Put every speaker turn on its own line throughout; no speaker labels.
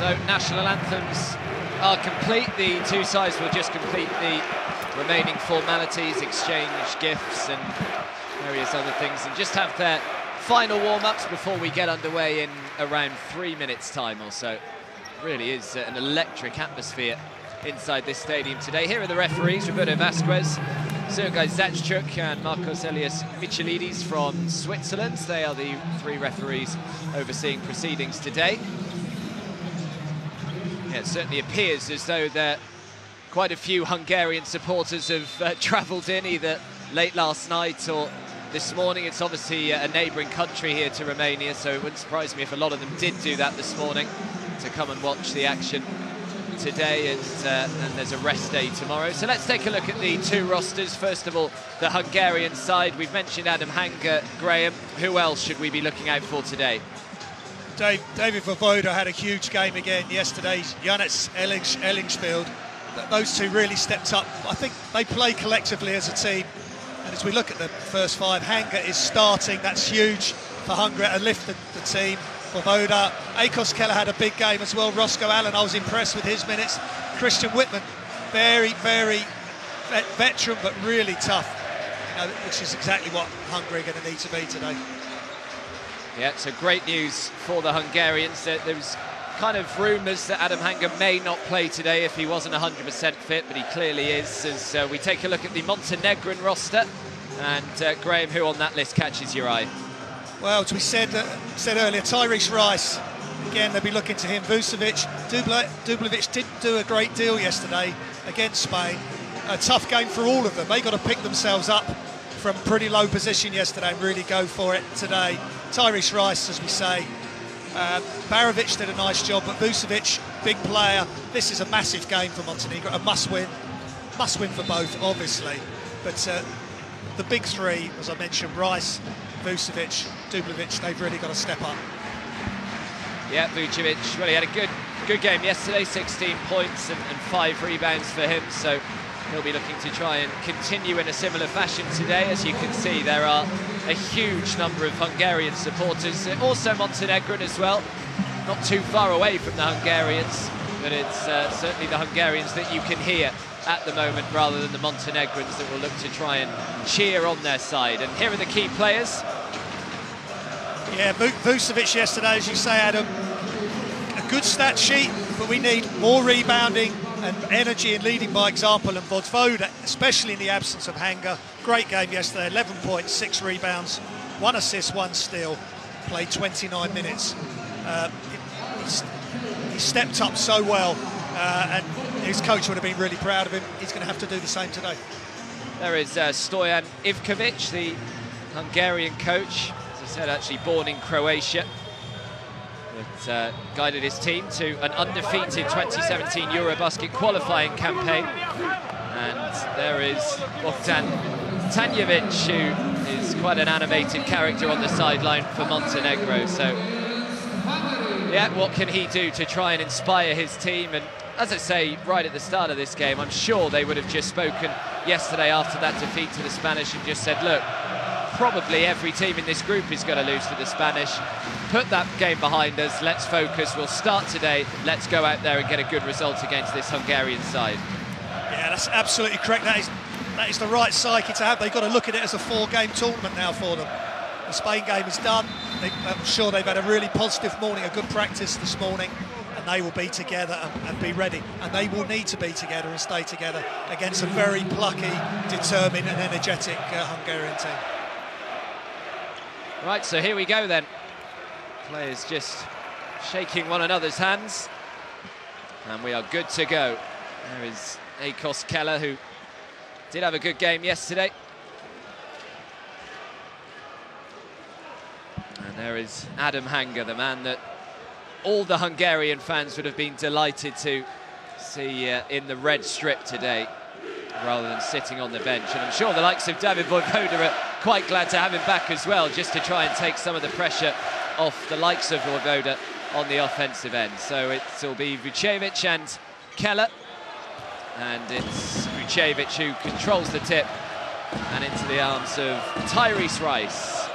So national anthems are complete. The two sides will just complete the remaining formalities, exchange gifts and various other things, and just have their final warm-ups before we get underway in around 3 minutes time or so. It really is an electric atmosphere inside this stadium today. Here are the referees: Roberto Vasquez, Sergei Zachchuk and Marcos Elias Michelidis from Switzerland. They are the three referees overseeing proceedings today. Yeah, it certainly appears as though there quite a few Hungarian supporters have travelled in either late last night or this morning. It's obviously a neighbouring country here to Romania, so it wouldn't surprise me if a lot of them did do that this morning to come and watch the action today, and there's a rest day tomorrow. So let's take a look at the two rosters. First of all, the Hungarian side. We've mentioned Adam Hanga. Graham, who else should we be looking out for today?
David Voivoda had a huge game again yesterday. Janets Ellingsfield. Those two really stepped up. I think they play collectively as a team. And as we look at the first five, Hanga is starting. That's huge for Hungary to lift the team. Voivoda, Akos Keller had a big game as well. Roscoe Allen, I was impressed with his minutes. Christian Whitman, very, very veteran, but really tough, which is exactly what Hungary are going to need to be today.
Yeah, so great news for the Hungarians. There was kind of rumours that Adam Hanga may not play today if he wasn't 100% fit, but he clearly is, as we take a look at the Montenegrin roster. And Graham, who on that list catches your eye?
Well, as we said earlier, Tyrese Rice, again, they'll be looking to him. Vucevic, Dublevic didn't do a great deal yesterday against Spain. A tough game for all of them. They got to pick themselves up from pretty low position yesterday and really go for it today. Tyrese Rice, as we say. Barovic did a nice job, but Vucevic, big player. This is a massive game for Montenegro, a must-win for both, obviously. But the big three, as I mentioned, Rice, Vucevic, Dublevic, they've really got to step up.
Yeah, Vucevic, well, he had a good game yesterday, 16 points and 5 rebounds for him, so he'll be looking to try and continue in a similar fashion today. As you can see, there are a huge number of Hungarian supporters, also Montenegrin as well, not too far away from the Hungarians, but it's certainly the Hungarians that you can hear at the moment rather than the Montenegrins that will look to try and cheer on their side. And here are the key players.
Yeah, Vucevic yesterday, as you say, Adam, a good stat sheet, but we need more rebounding and energy and leading by example. And Voivoda, especially in the absence of Hanga, great game yesterday, 11 points, 6 rebounds, 1 assist, 1 steal, played 29 minutes. He stepped up so well, and his coach would have been really proud of him. He's going to have to do the same today.
There is Stojan Ivkovic, the Hungarian coach, as I said, actually born in Croatia, but guided his team to an undefeated 2017 EuroBasket qualifying campaign. And there is Bogdan Tanjevic, who is quite an animated character on the sideline for Montenegro. So, yeah, what can he do to try and inspire his team? And as I say, right at the start of this game, I'm sure they would have just spoken yesterday after that defeat to the Spanish and just said, look, probably every team in this group is going to lose to the Spanish. Put that game behind us, let's focus, we'll start today, let's go out there and get a good result against this Hungarian side.
Yeah, that's absolutely correct. That is the right psyche to have. They've got to look at it as a 4-game tournament now for them. The Spain game is done. I'm sure they've had a really positive morning, a good practice this morning, and they will be together and be ready. And they will need to be together and stay together against a very plucky, determined and energetic Hungarian team.
Right, so here we go then. Players just shaking one another's hands. And we are good to go. There is Akos Keller, who did have a good game yesterday. And there is Adam Hanga, the man that all the Hungarian fans would have been delighted to see in the red strip today, rather than sitting on the bench. And I'm sure the likes of David Voivoda are quite glad to have him back as well, just to try and take some of the pressure off the likes of Voivoda on the offensive end. So it'll be Vucevic and Keller, and it's Vucevic who controls the tip and into the arms of Tyrese Rice.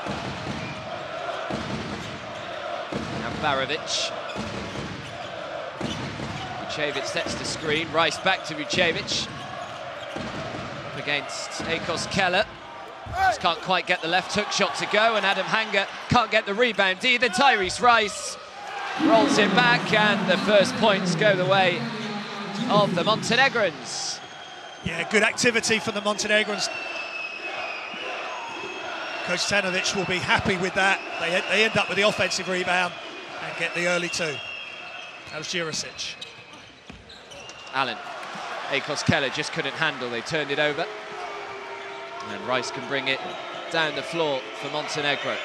Now Barovic. Vucevic sets the screen. Rice back to Vucevic. Up against Akos Keller. Just can't quite get the left hook shot to go, and Adam Hanger can't get the rebound either. Tyrese Rice rolls it back, and the first points go the way of the Montenegrins.
Yeah, good activity from the Montenegrins. Coach Stanovic will be happy with that. They end up with the offensive rebound and get the early two. That was Jurisic.
Allen. Akos Keller just couldn't handle. They turned it over. And Rice can bring it down the floor for Montenegro.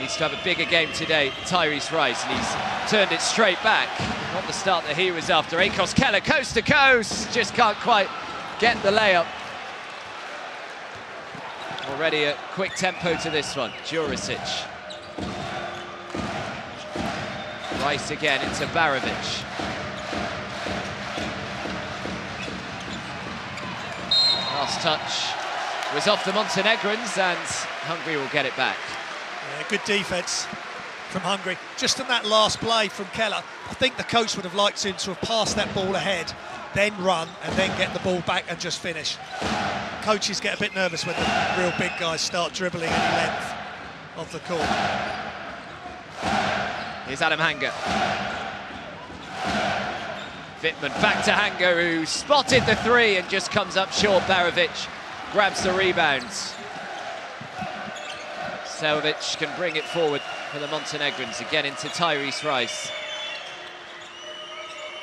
Needs to have a bigger game today, Tyrese Rice, and he's turned it straight back. Not the start that he was after. Akos Keller, coast to coast, just can't quite get the layup. Already a quick tempo to this one. Jurisic. Rice again into Barovic. Last touch was off the Montenegrins, and Hungary will get it back.
Yeah, good defence from Hungary. Just on that last play from Keller, I think the coach would have liked him to have passed that ball ahead, then run, and then get the ball back and just finish. Coaches get a bit nervous when the real big guys start dribbling any length of the court.
Here's Adam Hanger. Wittmann back to Hanger, who spotted the three and just comes up short. Barovic grabs the rebounds. Selvic can bring it forward for the Montenegrins, again into Tyrese Rice.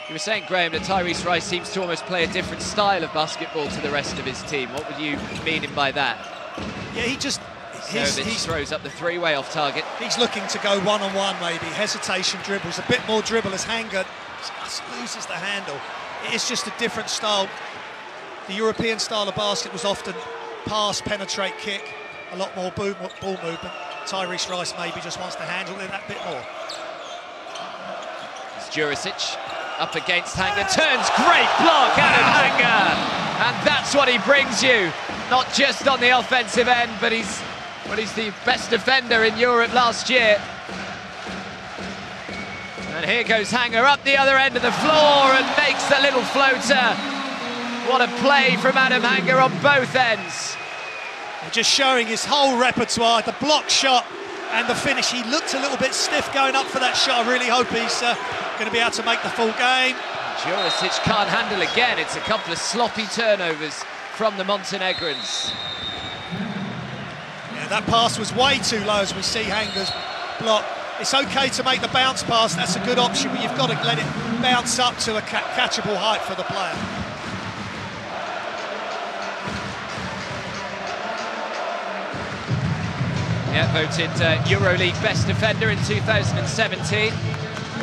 You were saying, Graham, that Tyrese Rice seems to almost play a different style of basketball to the rest of his team. What would you mean by that? Yeah, he just... He throws up the three-way off target. He's looking to go one-on-one, maybe. Hesitation dribbles, a bit more dribble as Hanger just loses the handle. It is just a different style. The European style of basket was often pass, penetrate, kick, a lot more ball movement. Tyrese Rice maybe just wants to handle it that bit more. It's Jurisic up against Hanger, turns, great block, Adam Hanger! And that's what he brings you, not just on the offensive end, but he's the best defender in Europe last year. And here goes Hanger up the other end of the floor and makes the little floater. What a play from Adam Hanger on both ends. And just showing his whole repertoire, the block shot and the finish. He looked a little bit stiff going up for that shot. I really hope he's going to be able to make the full game. Jurisic can't handle again. It's a couple of sloppy turnovers from the Montenegrins. Yeah, that pass was way too low as we see Hanger's block. It's okay to make the bounce pass, that's a good option, but you've got to let it bounce up to a catchable height for the player. Yeah, voted EuroLeague Best Defender in 2017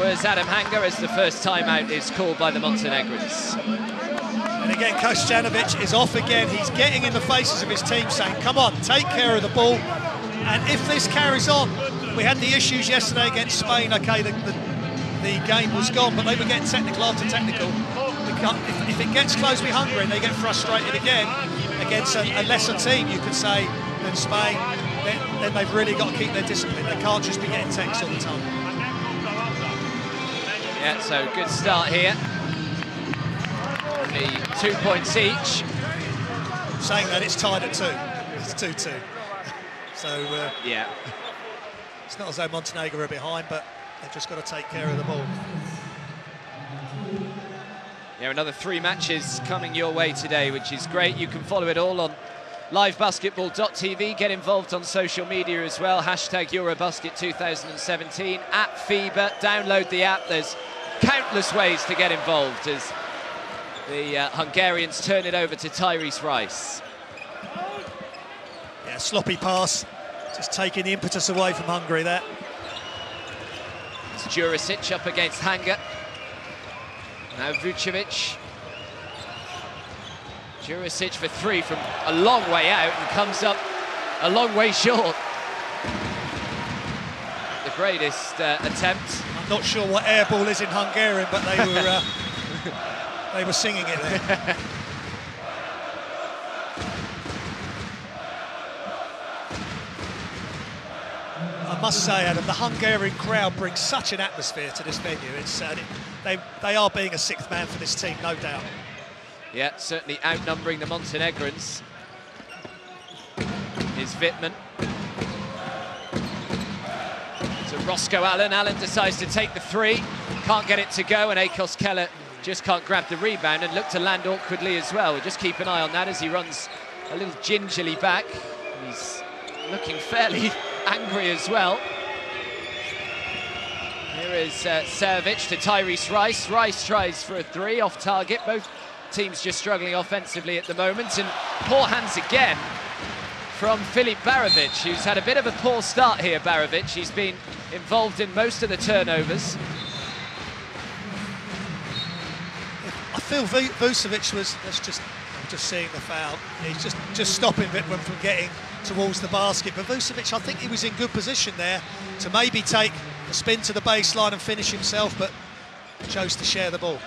was Adam Hanger, as the first timeout is called by the Montenegrins. And again, Coach Stanovic is off again. He's getting in the faces of his team saying, come on, take care of the ball. And if this carries on, we had the issues yesterday against Spain. Okay, the game was gone, but they were getting technical after technical. If it gets close with Hungary and they get frustrated again against a lesser team, you could say, than Spain, then they've really got to keep their discipline. They can't just be getting techs all the time. Yeah, so good start here. Only 2 points each. Saying that, it's tied at 2. It's 2-2. So, yeah. It's not as though Montenegro are behind, but they've just got to take care of the ball. Yeah, another 3 matches coming your way today, which is great. You can follow it all on livebasketball.tv. Get involved on social media as well. Hashtag EuroBasket 2017 at FIBA. Download the app. There's countless ways to get involved as the Hungarians turn it over to Tyrese Rice. Yeah, sloppy pass. Just taking the impetus away from Hungary there. It's Jurisic up against Hanger. Now Vucevic. Jurisic for 3 from a long way out and comes up a long way short. The greatest attempt. I'm not sure what air ball is in Hungarian, but they were singing it there.
must say, Adam, the Hungarian crowd brings such an atmosphere to this venue. It's they are being a sixth man for this team, no doubt.
Yeah, certainly outnumbering the Montenegrins. Is Wittmann. So Roscoe Allen decides to take the three. Can't get it to go, and Akos Keller just can't grab the rebound and look to land awkwardly as well. We'll just keep an eye on that as he runs a little gingerly back. He's looking fairly angry as well. Here is Servic to Tyrese Rice. Rice tries for a three off target. Both teams just struggling offensively at the moment, and poor hands again from Filip Barovic, who's had a bit of a poor start here. Barovic, he's been involved in most of the turnovers.
I feel Vucevic was, I'm just seeing the foul. He's just stopping Wittmann from getting towards the basket. But Vucevic, I think he was in good position there to maybe take a spin to the baseline and finish himself, but chose to share the ball.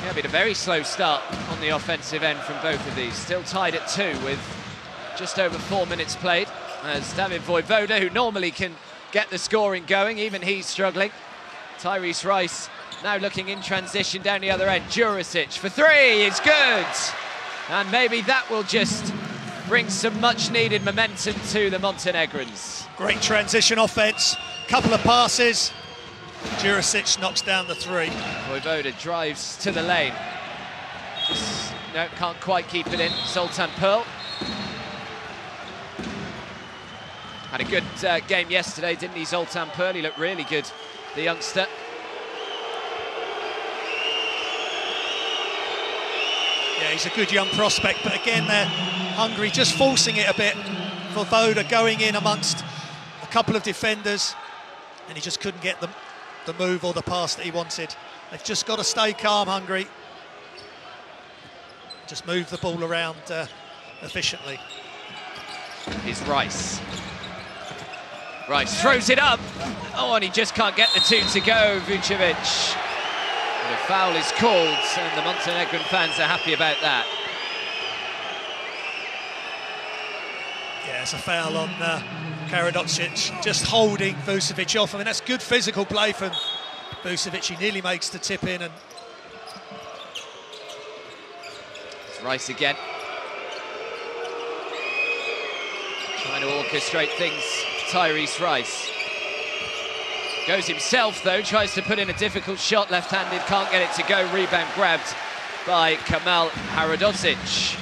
Yeah, been a very slow start on the offensive end from both of these. Still tied at 2 with just over 4 minutes played. As David Vojvoda, who normally can get the scoring going, even he's struggling. Tyrese Rice now looking in transition down the other end. Jurisic for three is good. And maybe that will just bring some much-needed momentum to the Montenegrins.
Great transition offense, couple of passes. Jurisic knocks down the three.
Vojvoda drives to the lane. No, can't quite keep it in. Zoltan Pearl. Had a good game yesterday, didn't he, Zoltan Pearl? He looked really good, the youngster.
Yeah, he's a good young prospect, but again, they're Hungary just forcing it a bit. Vojvoda going in amongst a couple of defenders, and he just couldn't get the move or the pass that he wanted. They've just got to stay calm, Hungary. Just move the ball around efficiently.
Is Rice. Rice throws it up. Oh, and he just can't get the two to go, Vucevic. And a foul is called, and the Montenegrin fans are happy about that.
Yeah, it's a foul on Karadocic, just holding Vucevic off. I mean, that's good physical play from Vucevic. He nearly makes the tip in. And
it's Rice again. Trying to orchestrate things, Tyrese Rice. Goes himself, though, tries to put in a difficult shot, left-handed, can't get it to go. Rebound grabbed by Kamal Haradosic.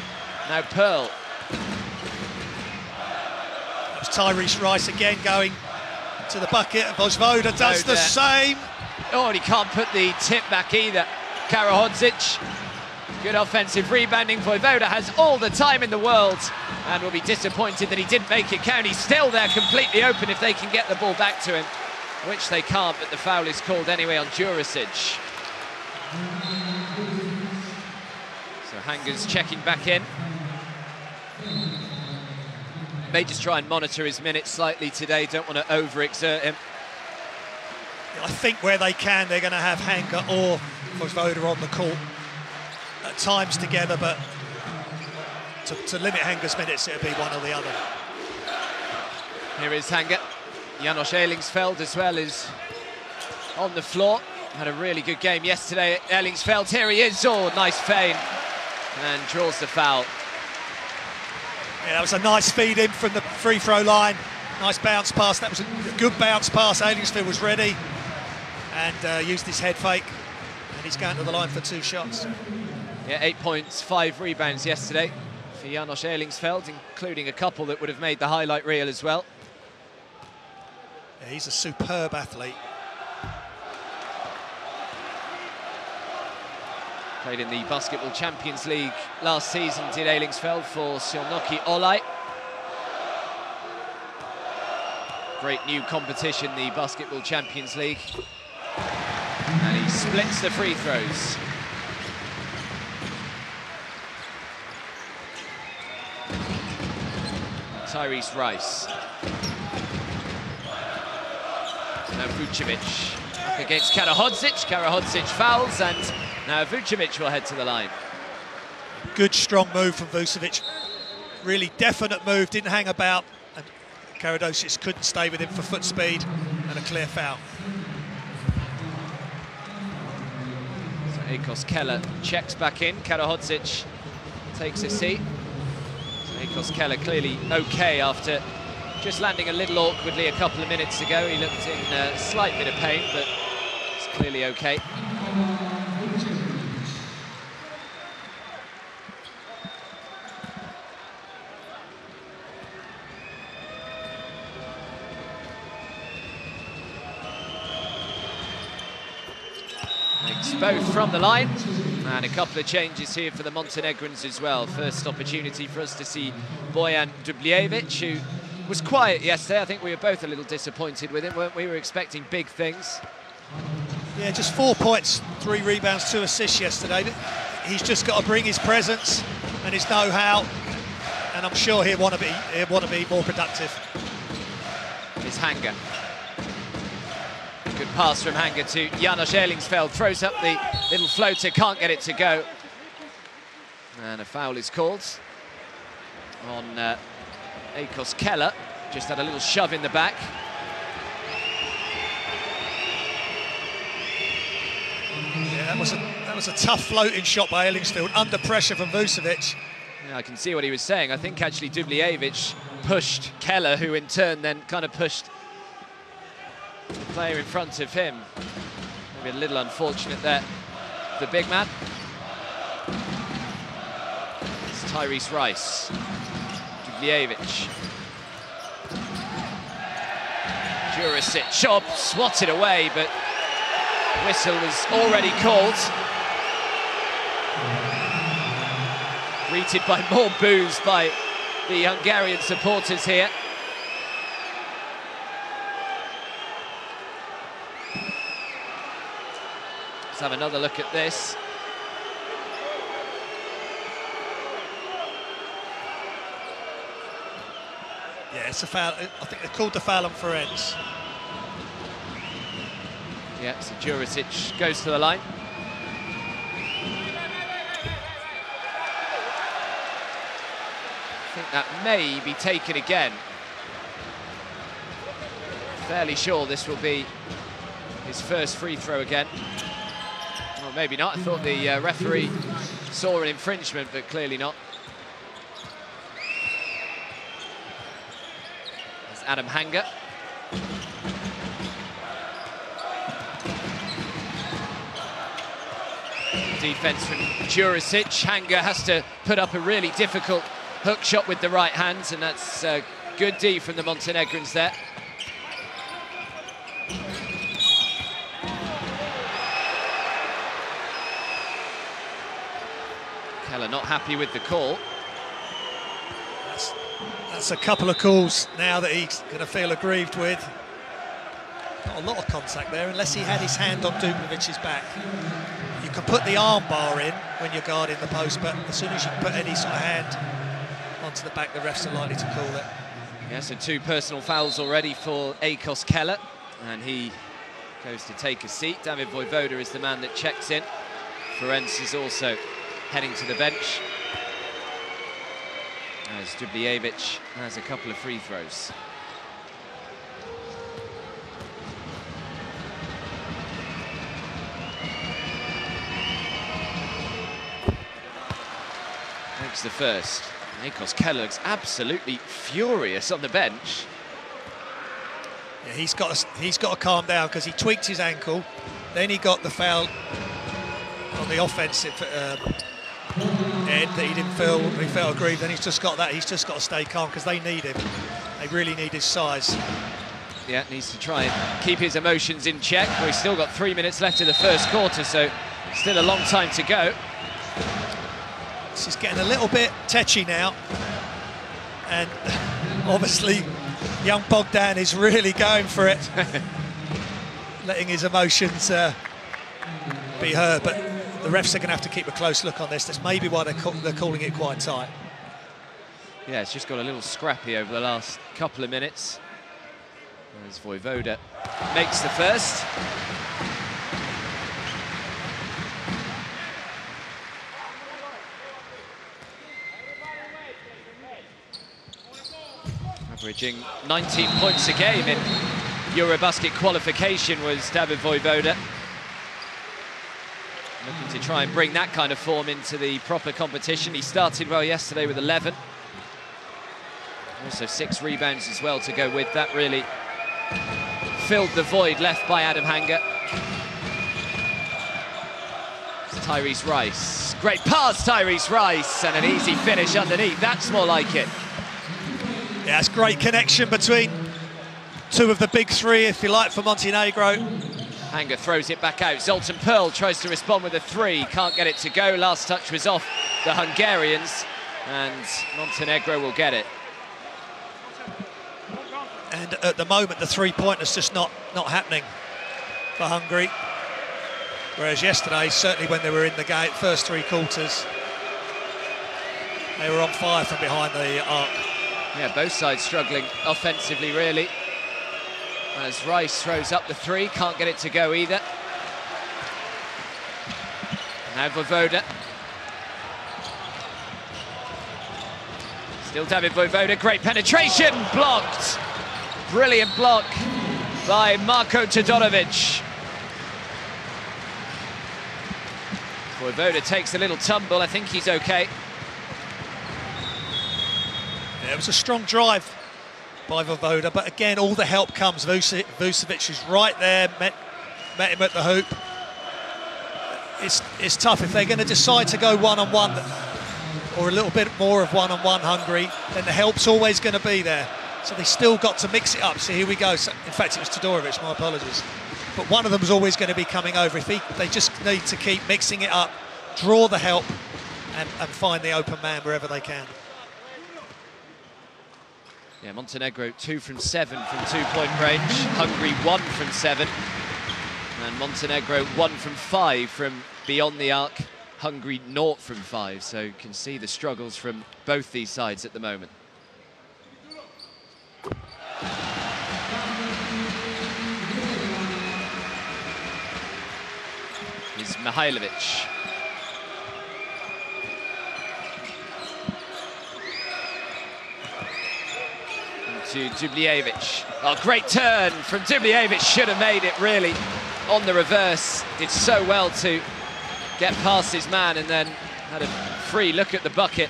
Now Pearl.
Tyrese Rice again going to the bucket. Vojvoda does the same.
Oh, and he can't put the tip back either. Karahodzic. Good offensive rebounding. Vojvoda has all the time in the world and will be disappointed that he didn't make it count. He's still there completely open if they can get the ball back to him, which they can't, but the foul is called anyway on Jurisic. So Hanger's checking back in. May just try and monitor his minutes slightly today, don't want to overexert him.
I think where they can, they're going to have Hanger or Vojvoda on the court at times together, but to limit Hanger's minutes, it'll be one or the other.
Here is Hanger. Janos Ellingsfeld as well is on the floor. Had a really good game yesterday. Ellingsfeld, here he is. Oh, nice feint, and draws the foul.
Yeah, that was a nice feed in from the free throw line. Nice bounce pass. That was a good bounce pass. Ellingsfeld was ready and used his head fake. And he's going to the line for 2 shots.
Yeah, 8 points, 5 rebounds yesterday for Janos Ellingsfeld, including a couple that would have made the highlight reel as well.
Yeah, he's a superb athlete.
Played in the Basketball Champions League last season, did Ellingsfeld for Silnoki Olai. Great new competition, the Basketball Champions League. And he splits the free throws. Tyrese Rice. Now Vucevic up against Karahodzic. Karahodzic fouls, and now Vucevic will head to the line. Good
strong move from Vucevic. Really definite move, didn't hang about. And Karadžić couldn't stay with him for foot speed and a clear foul.
So Akos Keller checks back in. Karadžić takes a seat. So Akos Keller clearly okay after just landing a little awkwardly a couple of minutes ago. He looked in a slight bit of pain, but it's clearly okay. Makes both from the line, and a couple of changes here for the Montenegrins as well. First opportunity for us to see Bojan Dubljevic, who was quiet yesterday. I think we were both a little disappointed with him, weren't we? We were expecting big things.
Yeah, just 4 points, 3 rebounds, 2 assists yesterday. But he's just got to bring his presence and his know-how, and I'm sure he'll want to be more productive.
It's Hanger. Good pass from Hanger to Janos Erlingsfeld, throws up the little floater, can't get it to go. And a foul is called on Akos Keller. Just had a little shove in the back.
Yeah, that was a tough floating shot by Erlingsfeld, under pressure from Vucevic.
Yeah, I can see what he was saying. I think actually Dubljevic pushed Keller, who in turn then kind of pushed the player in front of him. Maybe a little unfortunate there, the big man. It's Tyrese Rice. Dubljevic. Jurisic, swatted away, but whistle was already called. Greeted by more boos by the Hungarian supporters here. Let's have another look at this.
Yeah, it's a foul. I think they called the foul on Ferenc.
Yeah, so Jurisic goes to the line. I think that may be taken again. Fairly sure this will be his first free throw again. Well, maybe not. I thought the referee saw an infringement, but clearly not. There's Adam Hanger. Defense from Jurisic. Hanger has to put up a really difficult hook shot with the right hand, and that's good D from the Montenegrins there. Keller not happy with the call.
That's a couple of calls now that he's going to feel aggrieved with. Not a lot of contact there, unless he had his hand on Dubljevic's back. You can put the arm bar in when you're guarding the post, but as soon as you put any sort of hand onto the back, the refs are likely to call it.
Yeah, so 2 personal fouls already for Akos Keller, and he goes to take a seat. David Vojvoda is the man that checks in. Ferenc is also heading to the bench, as Dubljevic has a couple of free throws. Makes the first. Akos Keller looks absolutely furious on the bench.
Yeah, he's got to calm down, because he tweaked his ankle, then he got the foul on the offensive end that he felt aggrieved, and he's just got to stay calm, because they need him. They really need his size.
Yeah, needs to try and keep his emotions in check. We've still got 3 minutes left of the first quarter, so still a long time to go.
This is getting a little bit tetchy now, and obviously young Bogdan is really going for it, letting his emotions be heard, but the refs are going to have to keep a close look on this. That's maybe why they're calling it quite tight.
Yeah, it's just got a little scrappy over the last couple of minutes. As Vojvoda makes the first. Averaging 19 points a game in EuroBasket qualification was David Vojvoda. Looking to try and bring that kind of form into the proper competition. He started well yesterday with 11. Also 6 rebounds as well to go with that. Really filled the void left by Adam Hanger. It's Tyrese Rice. Great pass, Tyrese Rice, and an easy finish underneath. That's more like it.
Yeah, it's great connection between two of the big three, if you like, for Montenegro.
Hanger throws it back out. Zoltan Pearl tries to respond with a 3. Can't get it to go. Last touch was off the Hungarians, and Montenegro will get it.
And at the moment, the three-pointer's just not happening for Hungary. Whereas yesterday, certainly when they were in the game, first 3 quarters, they were on fire from behind the arc.
Yeah, both sides struggling offensively, really. As Rice throws up the 3, can't get it to go either. Now Vojvoda. Still David Vojvoda, great penetration, blocked. Brilliant block by Marko Todorovic. Vojvoda takes a little tumble, I think he's okay.
Yeah, it was a strong drive by Vojvoda, but again, all the help comes. Vucevic is right there, met him at the hoop. It's tough if they're going to decide to go one-on-one, or a little bit more of one-on-one Hungary, then the help's always going to be there. So they still got to mix it up. So here we go. So, in fact, it was Todorovic, my apologies. But one of them is always going to be coming over. They just need to keep mixing it up, draw the help, and find the open man wherever they can.
Yeah, Montenegro 2 from 7 from 2-point range. Hungary 1 from 7. And Montenegro 1 from 5 from beyond the arc. Hungary 0 from 5. So you can see the struggles from both these sides at the moment. Is Mihailovic. To Dubljevic. Oh, great turn from Dubljevic. Should have made it, really, on the reverse. Did so well to get past his man and then had a free look at the bucket.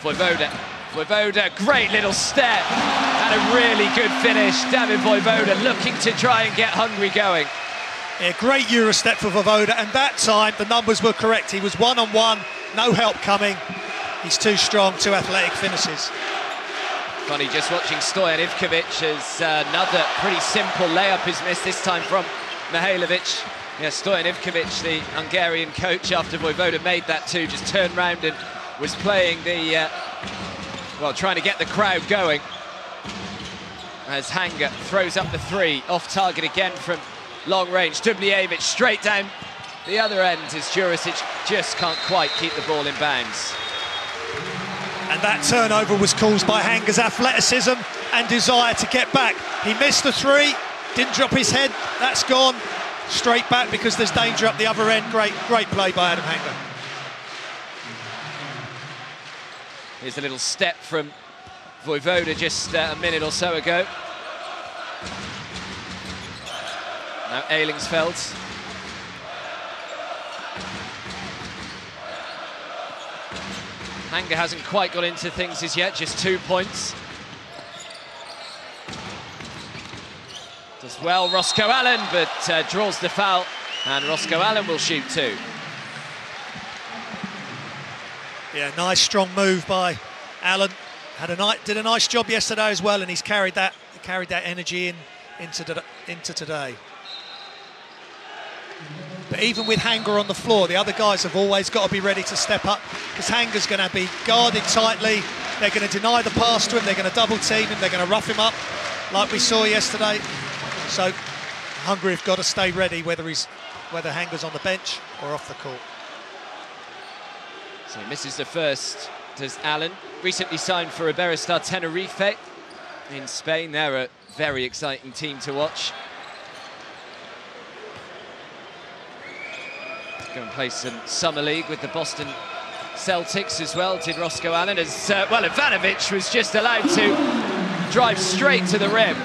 Vojvoda, great little step. And a really good finish. David Vojvoda looking to try and get Hungary going.
Yeah, great Euro step for Vojvoda, and that time the numbers were correct. He was one-on-one, no help coming. He's too strong, 2 athletic finishes.
Funny, just watching Stoyan Ivkovic as another pretty simple layup is missed, this time from Mihailovic. Yeah, Stoyan Ivkovic, the Hungarian coach, after Vojvoda made that 2, just turned round and was playing the, well, trying to get the crowd going. As Hanger throws up the 3, off target again from long range. Dubljevic straight down the other end as Jurisic just can't quite keep the ball in bounds.
And that turnover was caused by Hanger's athleticism and desire to get back. He missed the 3, didn't drop his head, that's gone. Straight back because there's danger up the other end. Great play by Adam Hanger.
Here's a little step from Vojvoda just a minute or so ago. Now Eilingsfeld. Hanger hasn't quite got into things as yet, just 2 points. Does well, Roscoe Allen, but draws the foul, and Roscoe Allen will shoot 2.
Yeah, nice strong move by Allen. Did a nice job yesterday as well, and he's carried that energy into today. But even with Hanger on the floor, the other guys have always got to be ready to step up, because Hanger's going to be guarded tightly. They're going to deny the pass to him. They're going to double team him. They're going to rough him up, like we saw yesterday. So Hungary have got to stay ready, whether Hanger's on the bench or off the court.
So he misses the first, does Allen. Recently signed for Iberostar Tenerife in Spain. They're a very exciting team to watch. Go and play some Summer League with the Boston Celtics as well, did Roscoe Allen, as well, Ivanovic was just allowed to drive straight to the rim.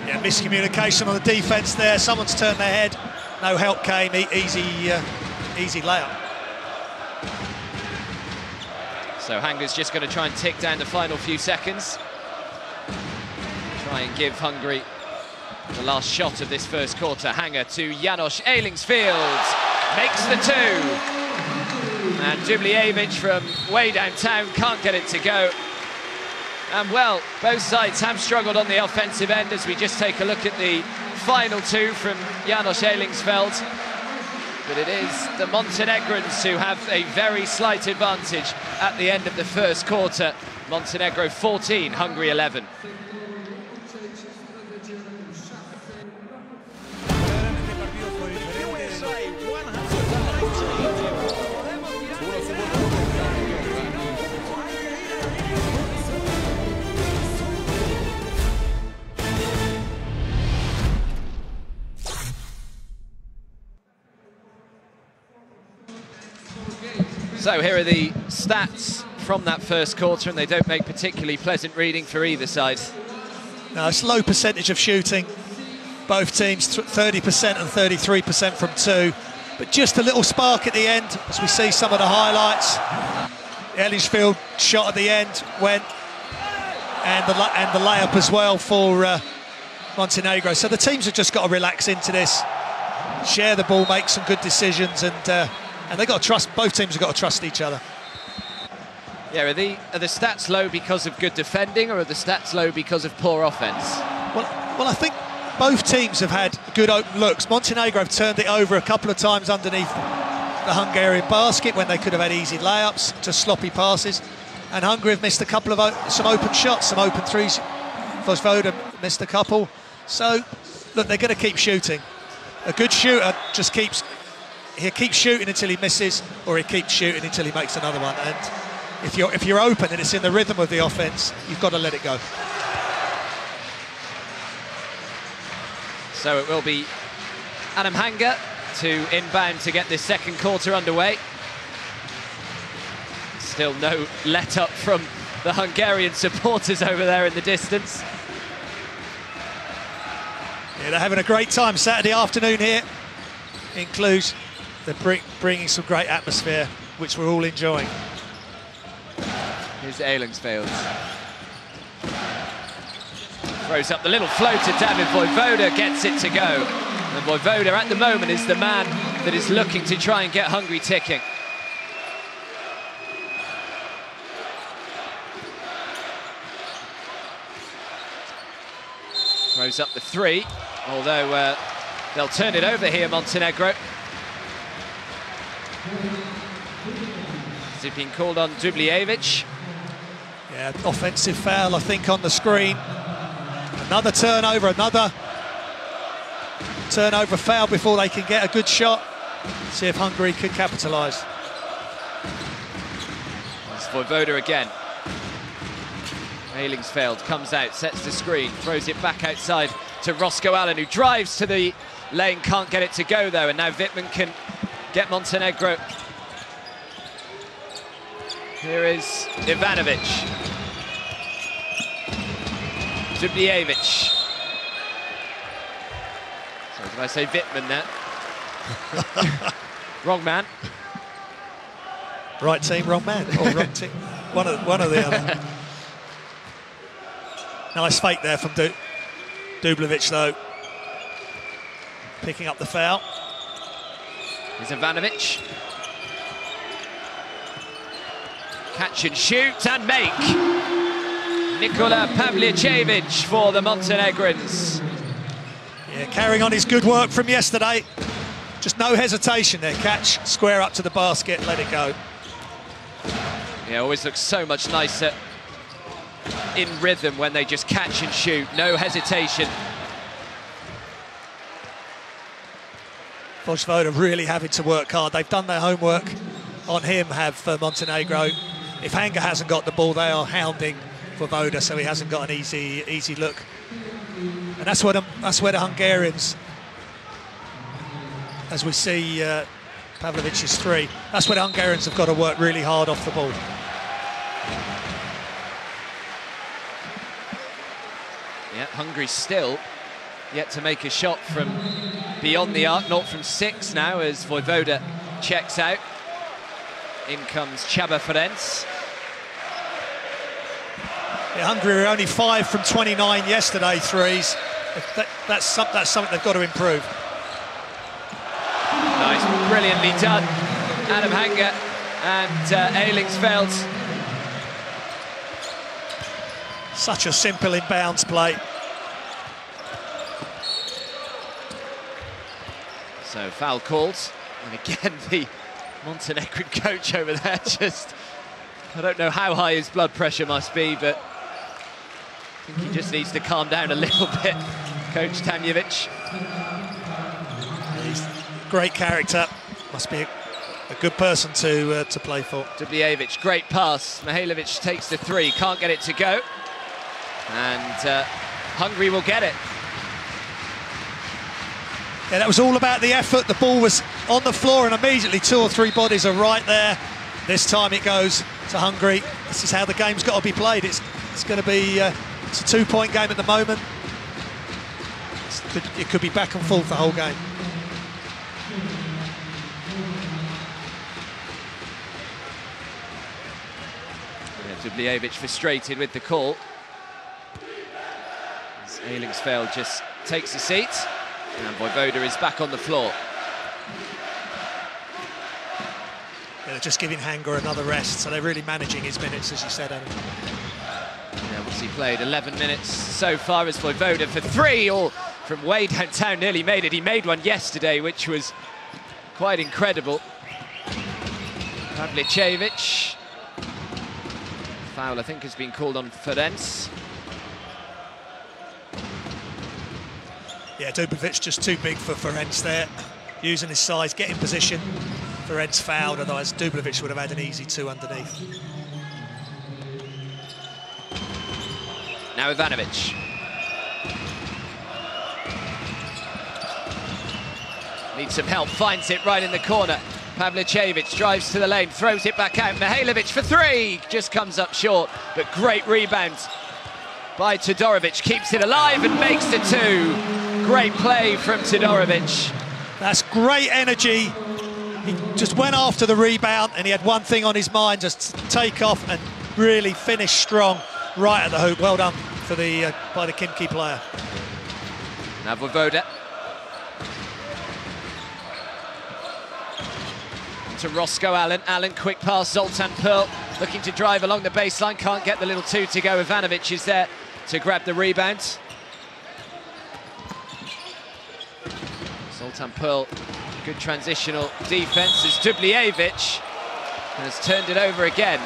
Yeah, miscommunication on the defence there. Someone's turned their head. No help came. Easy layup.
So Hungary's just going to try and tick down the final few seconds. Try and give Hungary the last shot of this first quarter. Hanger to Janos Eilingsfield. Makes the two. And Dubljevic from way downtown can't get it to go. And well, both sides have struggled on the offensive end as we just take a look at the final two from Janos Eilingsfield. But it is the Montenegrins who have a very slight advantage at the end of the first quarter. Montenegro 14, Hungary 11. So here are the stats from that first quarter, and they don't make particularly pleasant reading for either side.
No, it's low percentage of shooting. Both teams 30% and 33% from two, but just a little spark at the end as we see some of the highlights. Eilingsfield shot at the end went, and the layup as well for Montenegro. So the teams have just got to relax into this, share the ball, make some good decisions, and they've got to trust. Both teams have got to trust each other.
Yeah, are the stats low because of good defending, or are the stats low because of poor offense?
Well, I think both teams have had good open looks. Montenegro have turned it over a couple of times underneath the Hungarian basket when they could have had easy layups to sloppy passes, and Hungary have missed a couple of some open shots, some open threes. Vojvoda missed a couple. So look, they're going to keep shooting. A good shooter just keeps shooting until he misses, or he keeps shooting until he makes another one. And if you're open and it's in the rhythm of the offense, you've got to let it go.
So it will be Adam Hanger to inbound to get this second quarter underway. Still no let up from the Hungarian supporters over there in the distance.
Yeah, they're having a great time Saturday afternoon here in Cluj. They're bringing some great atmosphere, which we're all enjoying.
Here's Eilingsfield. Throws up the little floater, David Vojvoda gets it to go. And Vojvoda at the moment is the man that is looking to try and get Hungary ticking. Throws up the three, although they'll turn it over here, Montenegro. Has it been called on Dubljevic?
Yeah, offensive foul, I think, on the screen. Another turnover foul before they can get a good shot. See if Hungary can capitalise.
It's Vojvoda again. Eilingsfield comes out, sets the screen, throws it back outside to Roscoe Allen, who drives to the lane, can't get it to go though, and now Wittmann can get Montenegro. Here is Ivanovic. Dubljevic. So did I say Wittmann there? Wrong man.
Right team, wrong man. Or wrong team. One or the other. Nice fake there from Dubljevic though. Picking up the foul.
Here's Ivanovic. Catch and shoot and make. Nikola Pavlicevic for the Montenegrins.
Yeah, carrying on his good work from yesterday. Just no hesitation there. Catch, square up to the basket, let it go.
Yeah, always looks so much nicer in rhythm when they just catch and shoot. No hesitation.
Vojvoda really having to work hard. They've done their homework on him, have Montenegro. If Hanger hasn't got the ball, they are hounding Vojvoda, so he hasn't got an easy look. And that's where the Hungarians, as we see Pavlovic's three. That's when Hungarians have got to work really hard off the ball.
Yeah, Hungary still yet to make a shot from beyond the arc, not from 6 now as Vojvoda checks out. In comes Csaba Ferenc.
Yeah, Hungary were only 5 from 29 yesterday, threes. That's something they've got to improve.
Nice, brilliantly done. Adam Hanger and Eilingsfeld.
Such a simple inbounds play.
So foul called, and again the Montenegrin coach over there just, I don't know how high his blood pressure must be, but I think he just needs to calm down a little bit, Coach Tanjevic.
He's great character, must be a good person to play for.
Dubljevic, great pass, Mihailovic takes the three, can't get it to go, and Hungary will get it.
Yeah, that was all about the effort. The ball was on the floor and immediately 2 or 3 bodies are right there. This time it goes to Hungary. This is how the game's got to be played. It's going to be it's a 2-point game at the moment. It could be back and forth the whole game.
Yeah, Dubljevic frustrated with the call. As Eilingsfeld just takes a seat. And Vojvoda is back on the floor.
Yeah, they're just giving Hanger another rest, so they're really managing his minutes, as you said, Adam.
Yeah, what's he played? 11 minutes so far as Vojvoda for 3, all from way downtown, nearly made it. He made one yesterday, which was quite incredible. Pavlicevic. Foul, I think, has been called on Ferenc.
Yeah, Dubljevic just too big for Ferenc there. Using his size, get in position. Ferenc fouled, otherwise Dubljevic would have had an easy 2 underneath.
Now Ivanovic. Needs some help, finds it right in the corner. Pavlicevic drives to the lane, throws it back out. Mihailovic for 3, just comes up short, but great rebound by Todorovic, keeps it alive and makes the 2. Great play from Todorovic.
That's great energy. He just went after the rebound and he had one thing on his mind, just take off and really finish strong right at the hoop. Well done for by the Khimki player.
Now Vojvoda. To Roscoe Allen. Allen, quick pass, Zoltan Pearl looking to drive along the baseline, can't get the little 2 to go. Ivanovic is there to grab the rebound. Zoltan Pearl, good transitional defense as Dubljevic has turned it over again.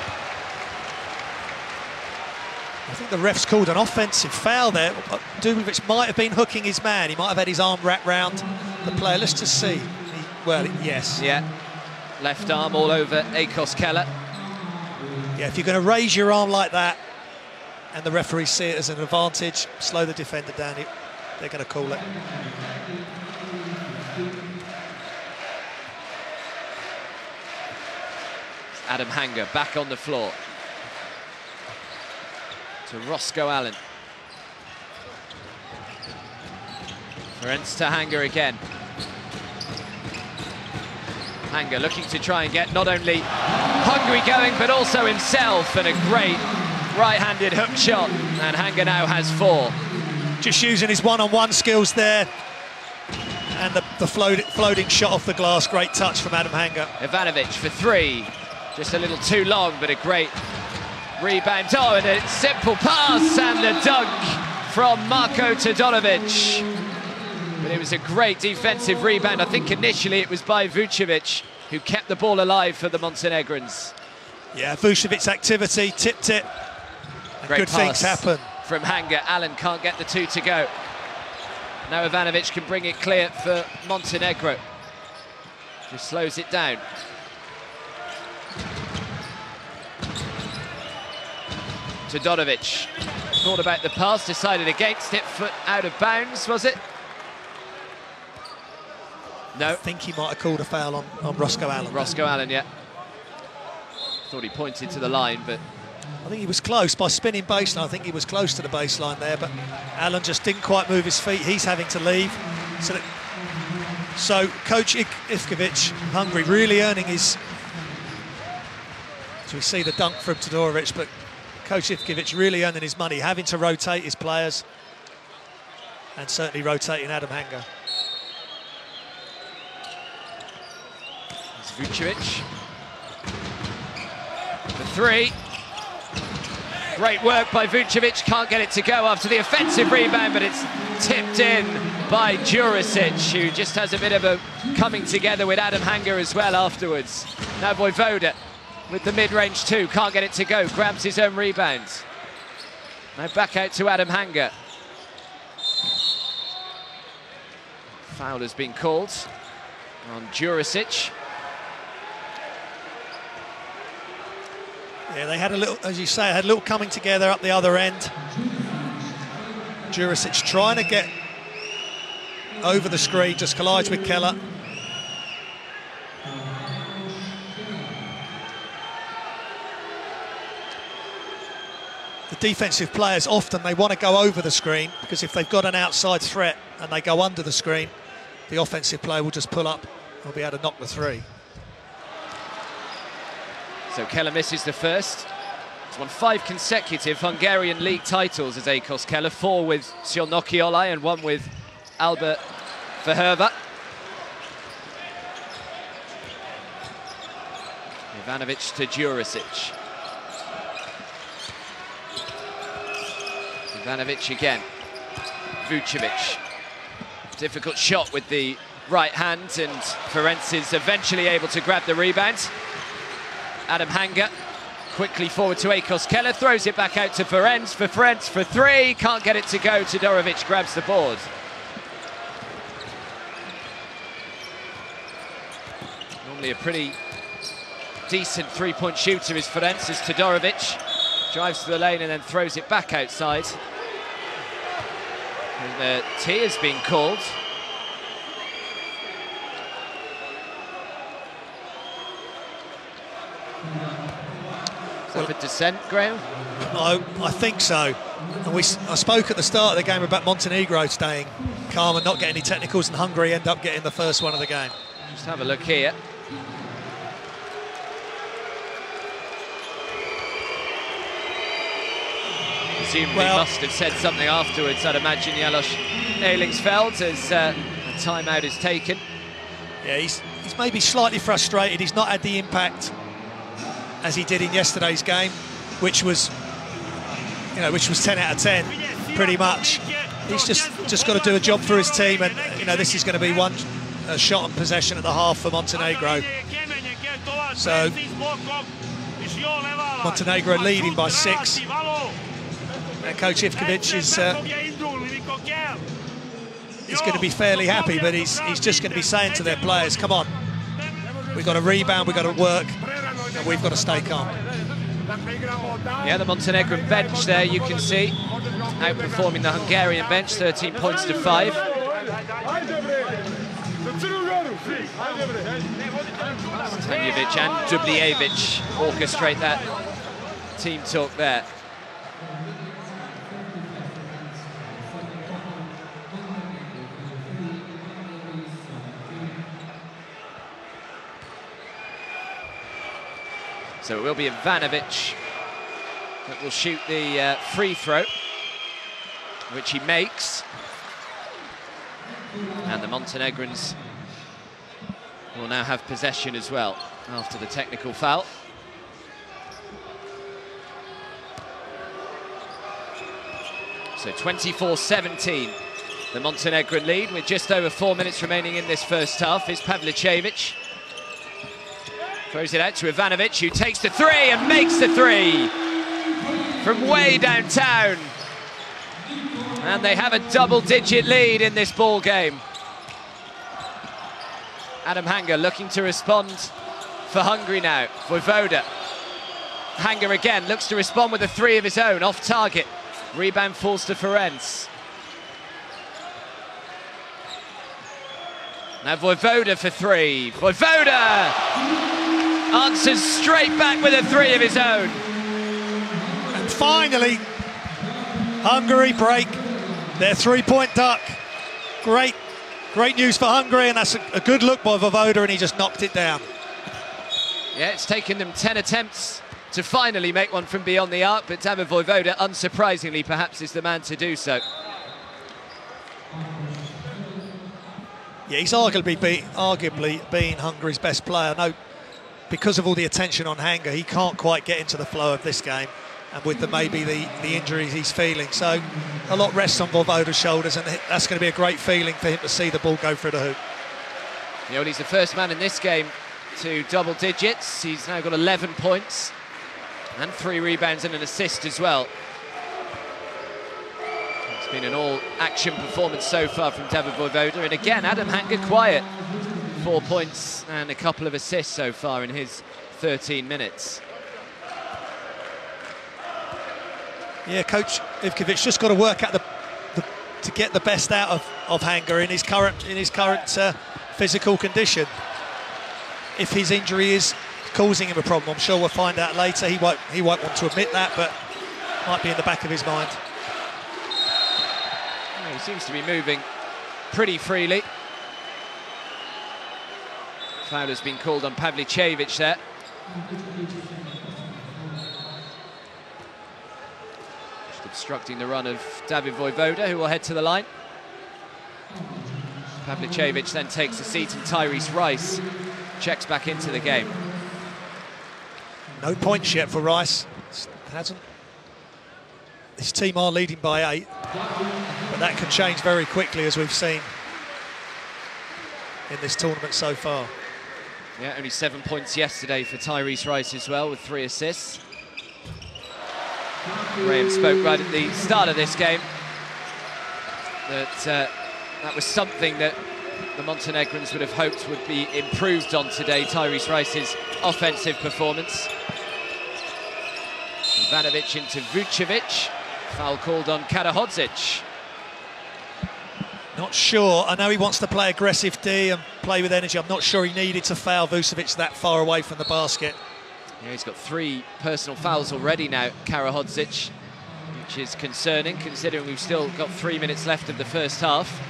I think the ref's called an offensive foul there. Dubljevic might have been hooking his man. He might have had his arm wrapped round the player. Let's just see. Well, yes.
Yeah, left arm all over Akos Keller.
Yeah, if you're going to raise your arm like that and the referees see it as an advantage, slow the defender down, they're going to call it.
Adam Hanger back on the floor. To Roscoe Allen. Ferenc to Hanger again. Hanger looking to try and get not only Hungary going, but also himself, and a great right-handed hook shot. And Hanger now has 4.
Just using his one-on-one skills there. And the floating shot off the glass, great touch from Adam Hanger.
Ivanovic for 3. Just a little too long, but a great rebound. Oh, and a simple pass, and the dunk from Marko Todorovic. But it was a great defensive rebound. I think initially it was by Vucevic, who kept the ball alive for the Montenegrins.
Yeah, Vucevic's activity, tipped it.
Great
good things happen.
From Hanger. Allen can't get the 2 to go. Now Ivanovic can bring it clear for Montenegro. Just slows it down. Todorovic thought about the pass, decided against it, foot out of bounds, was it? No.
I think he might have called a foul on Roscoe Allen.
Roscoe Allen, yeah. Thought he pointed to the line, but...
I think he was close by spinning baseline. I think he was close to the baseline there, but Allen just didn't quite move his feet. He's having to leave. So Coach Ivkovic, Hungary, really earning his... So we see the dunk from Todorovic, but Coach Ivkovic really earning his money, having to rotate his players, and certainly rotating Adam Hanga.
Vucevic. The three. Great work by Vucevic, can't get it to go after the offensive rebound, but it's tipped in by Jurisic, who just has a bit of a coming together with Adam Hanga as well afterwards. Now Vojvoda with the mid-range two, can't get it to go, grabs his own rebound. Now back out to Adam Hanga. Foul has been called on Jurisic.
Yeah, they had a little, as you say, had a little coming together up the other end. Jurisic trying to get over the screen, just collides with Keller. The defensive players, often they want to go over the screen, because if they've got an outside threat and they go under the screen, the offensive player will just pull up and be able to knock the three.
So Keller misses the first. He's won 5 consecutive Hungarian league titles as Akos Keller, 4 with Szolnoki and 1 with Albert Verherva. Ivanovic to Jurisic. Ivanovic again. Vucevic. Difficult shot with the right hand, and Ferenc is eventually able to grab the rebound. Adam Hanga quickly forward to Akos Keller, throws it back out to Ferenc for three, can't get it to go. Todorovic grabs the board. Normally a pretty decent three-point shooter is Ferenc, as Todorovic drives to the lane and then throws it back outside. And the tee has been called. Is that for dissent, Graham?
I think so. And I spoke at the start of the game about Montenegro staying calm and not getting any technicals, and Hungary end up getting the first one of the game.
Just have a look here. Presumably must have said something afterwards, I'd imagine, Janos Nailingsfeld, as a timeout is taken.
Yeah, he's maybe slightly frustrated. He's not had the impact as he did in yesterday's game, which was 10 out of 10, pretty much. He's just got to do a job for his team, and this is going to be one shot on possession at the half for Montenegro. So Montenegro leading by 6. And Coach Ivkovic is going to be fairly happy, but he's just going to be saying to their players, come on, we've got to rebound, we've got to work, and we've got to stay calm.
Yeah, the Montenegrin bench there, you can see, outperforming the Hungarian bench, 13 points to 5. Stanjevic and Dubljevic orchestrate that team talk there. So it will be Ivanovic that will shoot the free throw, which he makes. And the Montenegrins will now have possession as well after the technical foul. So 24-17, the Montenegrin lead with just over 4 minutes remaining in this first half. Is Pavlicevic. Throws it out to Ivanovic, who takes the three and makes the three from way downtown. And they have a double-digit lead in this ball game. Adam Hanga looking to respond for Hungary now. Vojvoda. Hanga again looks to respond with a three of his own, off target. Rebound falls to Ferenc. Now Vojvoda for three. Vojvoda answers straight back with a three of his own.
And finally, Hungary break their three-point duck. Great news for Hungary, and that's a good look by Vojvoda, and he just knocked it down.
Yeah, it's taken them 10 attempts to finally make one from beyond the arc, but David Vojvoda, unsurprisingly, perhaps is the man to do so.
Yeah, he's arguably been Hungary's best player. No, because of all the attention on Hanga, he can't quite get into the flow of this game, and with maybe the injuries he's feeling. So a lot rests on Vojvoda's shoulders, and that's going to be a great feeling for him to see the ball go through the hoop.
You know, he's the first man in this game to double digits. He's now got 11 points and 3 rebounds and an assist as well. It's been an all-action performance so far from David Vojvoda, and again, Adam Hanga quiet. 4 points and a couple of assists so far in his 13 minutes.
Yeah, Coach Ivkovic just got to work out to get the best out of Hanga in his current physical condition. If his injury is causing him a problem, I'm sure we'll find out later. He won't want to admit that, but might be in the back of his mind.
Yeah, he seems to be moving pretty freely. Foul has been called on Pavlicevic there. Just obstructing the run of David Vojvoda, who will head to the line. Pavlicevic then takes a seat, and Tyrese Rice checks back into the game.
No points yet for Rice. His team are leading by 8, but that can change very quickly, as we've seen in this tournament so far.
Yeah, only 7 points yesterday for Tyrese Rice as well, with 3 assists. Graham spoke right at the start of this game that that was something that the Montenegrins would have hoped would be improved on today, Tyrese Rice's offensive performance. Ivanovic into Vucevic. Foul called on Karahodzic.
Not sure. I know he wants to play aggressive D and play with energy. I'm not sure he needed to foul Vucevic that far away from the basket.
Yeah, he's got 3 personal fouls already now, Karahodzic, which is concerning considering we've still got 3 minutes left of the first half.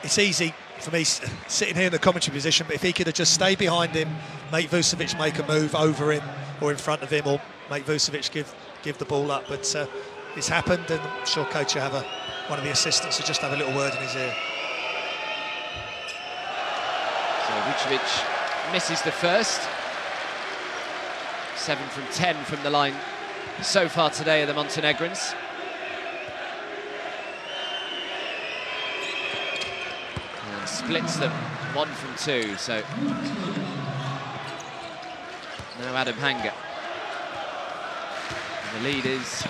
It's easy for me sitting here in the commentary position, but if he could have just stayed behind him, make Vucevic make a move over him or in front of him, or make Vucevic give the ball up. But it's happened, and I'm sure Coach will have one of the assistants to just have a little word in his ear.
So Vucevic misses the first. 7 from 10 from the line so far today of the Montenegrins. And splits them 1 from 2, so now Adam Hanga. And the lead is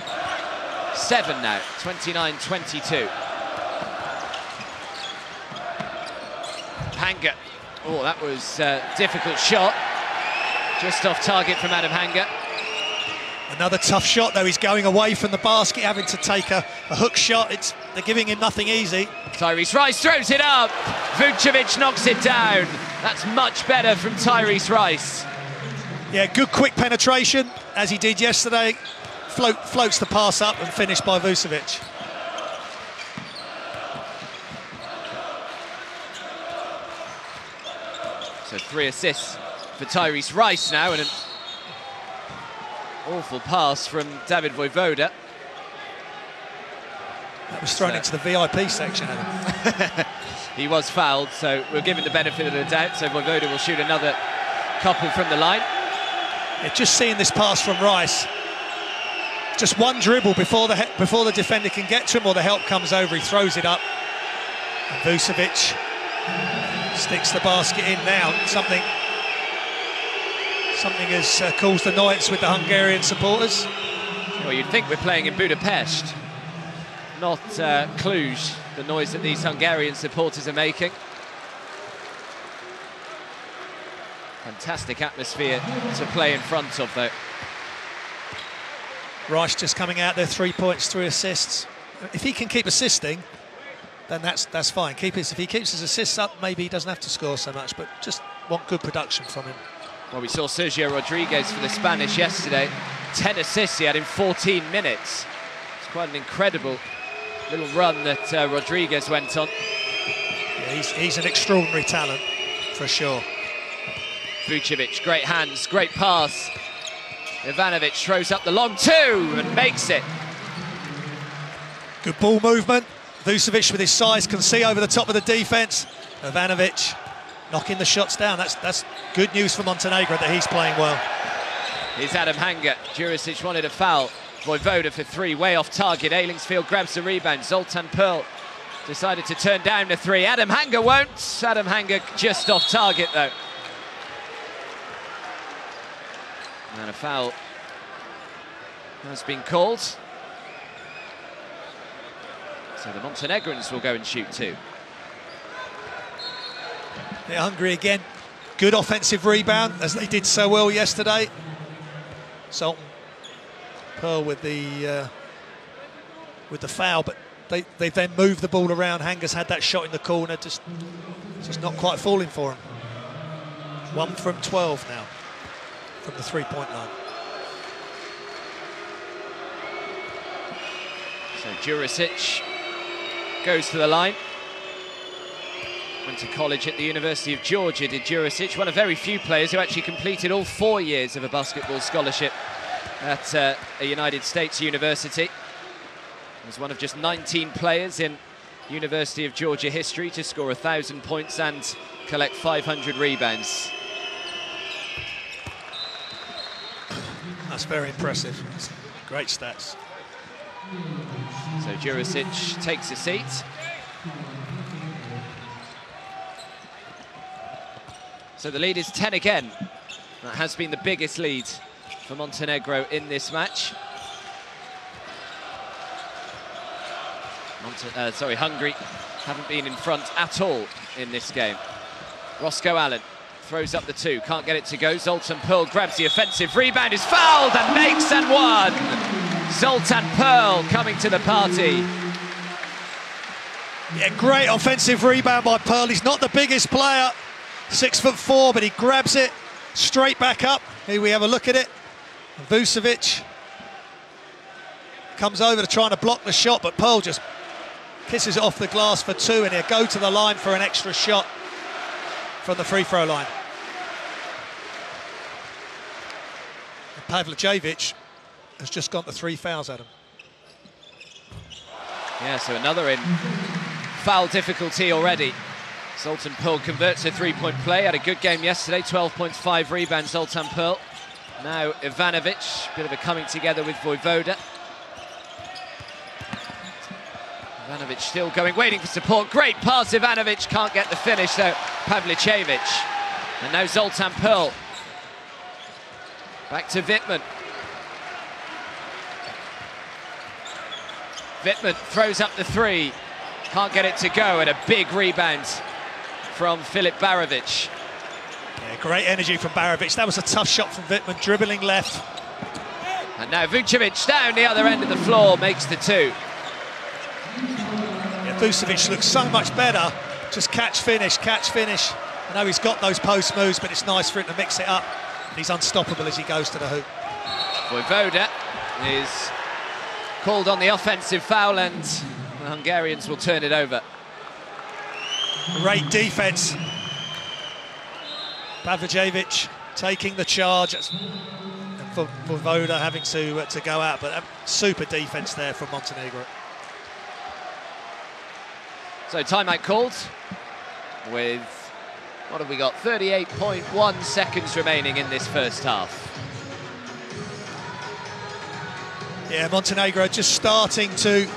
7 now, 29-22. Hanga. Oh, that was a difficult shot. Just off target from Adam Hanga.
Another tough shot, though. He's going away from the basket, having to take a hook shot. They're giving him nothing easy.
Tyrese Rice throws it up. Vucevic knocks it down. That's much better from Tyrese Rice.
Yeah, good quick penetration, as he did yesterday. Floats the pass up and finished by Vucevic.
So 3 assists for Tyrese Rice now, and an awful pass from David Vojvoda.
That was thrown into the VIP section, Adam.
He was fouled, so we'll give him the benefit of the doubt. So Vojvoda will shoot another couple from the line.
Yeah, just seeing this pass from Rice. Just one dribble before the defender can get to him, or the help comes over, he throws it up. And Vucevic sticks the basket in now. Something has caused annoyance with the Hungarian supporters.
Well, you'd think we're playing in Budapest, not Cluj, the noise that these Hungarian supporters are making. Fantastic atmosphere to play in front of, though.
Rice just coming out there, 3 points, 3 assists. If he can keep assisting, then that's fine. If he keeps his assists up, maybe he doesn't have to score so much, but just want good production from him.
Well, we saw Sergio Rodriguez for the Spanish yesterday. 10 assists he had in 14 minutes. It's quite an incredible little run that Rodriguez went on.
Yeah, he's an extraordinary talent, for sure.
Vucevic, great hands, great pass. Ivanovic throws up the long two and makes it.
Good ball movement. Vucevic with his size can see over the top of the defence. Ivanovic knocking the shots down. That's good news for Montenegro that he's playing well.
Here's Adam Hanga. Jurisic wanted a foul. Vojvoda for three, way off target. Ailingsfield grabs the rebound. Zoltan Pearl decided to turn down the three. Adam Hanga won't. Adam Hanga just off target though. And a foul has been called. So the Montenegrins will go and shoot two.
Yeah, Hungary again. Good offensive rebound, as they did so well yesterday. Zoltan Pearl with the foul, but they then moved the ball around. Hanga's had that shot in the corner, just not quite falling for him. 1 from 12 now from the three-point line.
So Jurisic goes to the line. Went to college at the University of Georgia, did Jurisic. One of very few players who actually completed all 4 years of a basketball scholarship at a United States university. He was one of just 19 players in University of Georgia history to score 1,000 points and collect 500 rebounds.
That's very impressive. That's great stats.
So Jurisic takes a seat. So the lead is 10 again. That has been the biggest lead for Montenegro in this match. Hungary haven't been in front at all in this game. Roscoe Allen throws up the two, can't get it to go. Zoltan Pearl grabs the offensive rebound, is fouled and makes and one. Zoltan Pearl coming to the party.
Yeah, great offensive rebound by Pearl. He's not the biggest player, 6'4", but he grabs it straight back up. Here we have a look at it. Vucevic comes over to trying to block the shot, but Pearl just kisses it off the glass for two, and he'll go to the line for an extra shot from the free throw line. Pavlicevic has just got the 3 fouls at him.
Yeah, so another in foul difficulty already. Zoltan Pearl converts a three-point play. Had a good game yesterday, 12 points, 5 rebounds, Zoltan Pearl. Now Ivanovic, bit of a coming together with Vojvoda. Ivanovic still going, waiting for support. Great pass, Ivanovic can't get the finish though. Pavlicevic. And now Zoltan Pearl. Back to Wittmann. Wittmann throws up the three. Can't get it to go, and a big rebound from Filip Barovic.
Yeah, great energy from Barovic. That was a tough shot from Wittmann, dribbling left.
And now Vucevic down the other end of the floor makes the two.
Yeah, Vucevic looks so much better. Just catch, finish, catch, finish. I know he's got those post moves, but it's nice for him to mix it up. He's unstoppable as he goes to the hoop.
Vojvoda is called on the offensive foul, and the Hungarians will turn it over.
Great defence. Pavlicevic taking the charge. And Vojvoda having to go out, but super defence there from Montenegro.
So timeout called with, what have we got, 38.1 seconds remaining in this first half.
Yeah, Montenegro just starting to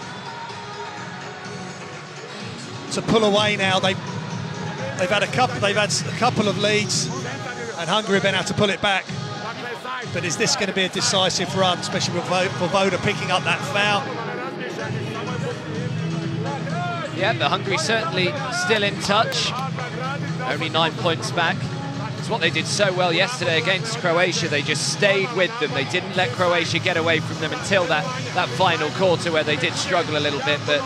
pull away now. They've had a couple of leads, and Hungary have been able to pull it back. But is this going to be a decisive run, especially with Vojvoda picking up that foul?
Yeah, but Hungary certainly still in touch. Only 9 points back. It's what they did so well yesterday against Croatia. They just stayed with them. They didn't let Croatia get away from them until that final quarter, where they did struggle a little bit. But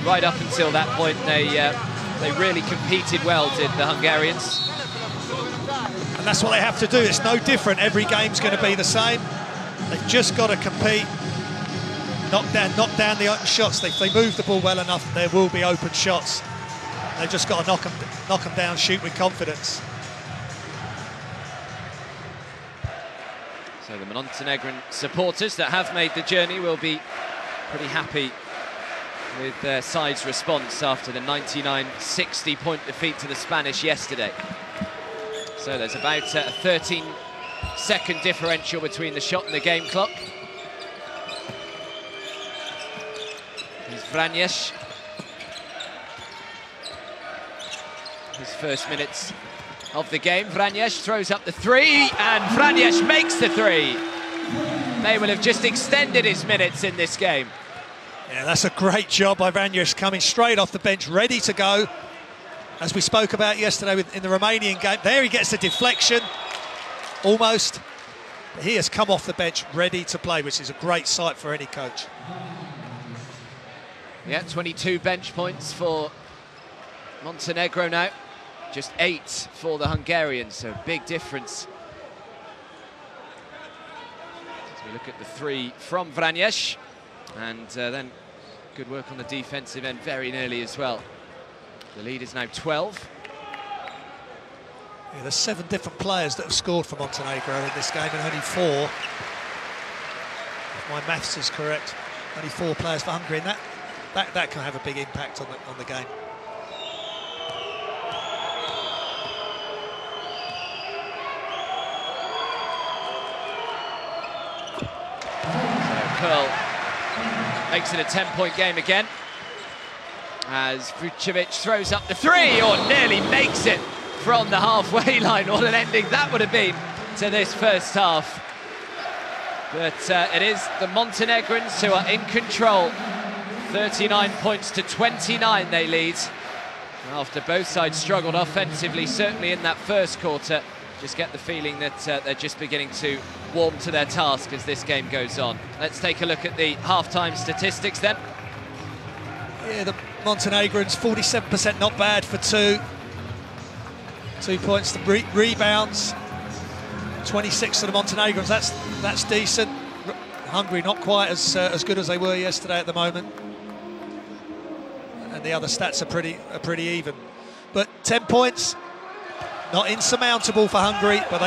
right up until that point, they really competed well, did the Hungarians.
And that's what they have to do. It's no different. Every game's going to be the same. They've just got to compete, knock down the open shots. If they move the ball well enough, there will be open shots. They've just got to knock them down, shoot with confidence.
So the Montenegrin supporters that have made the journey will be pretty happy with their side's response after the 99-60 point defeat to the Spanish yesterday. So there's about a 13-second differential between the shot and the game clock. Here's Vranjes. His first minutes of the game. Vranjes throws up the three, and Vranjes makes the three. They will have just extended his minutes in this game.
Yeah, that's a great job by Vranjes, coming straight off the bench, ready to go. As we spoke about yesterday in the Romanian game, there he gets the deflection, almost. But he has come off the bench ready to play, which is a great sight for any coach.
Yeah, 22 bench points for Montenegro now. Just 8 for the Hungarians, so big difference. As we look at the three from Vranjes, and then good work on the defensive end very nearly as well. The lead is now 12.
Yeah, there's 7 different players that have scored for Montenegro in this game, and only 4, if my maths is correct, only 4 players for Hungary, and that can have a big impact on the game.
Pearl makes it a 10-point game again, as Vucevic throws up the three, or nearly makes it from the halfway line. What an ending that would have been to this first half. But it is the Montenegrins who are in control. 39 points to 29 they lead. After both sides struggled offensively, certainly in that first quarter, just get the feeling that they're just beginning to warm to their task as this game goes on. Let's take a look at the half-time statistics then.
Yeah, the Montenegrins, 47%, not bad for 2. 2 points to rebounds. 26 for the Montenegrins, that's decent. Hungary not quite as good as they were yesterday at the moment. And the other stats are pretty even. But 10 points, not insurmountable for Hungary, but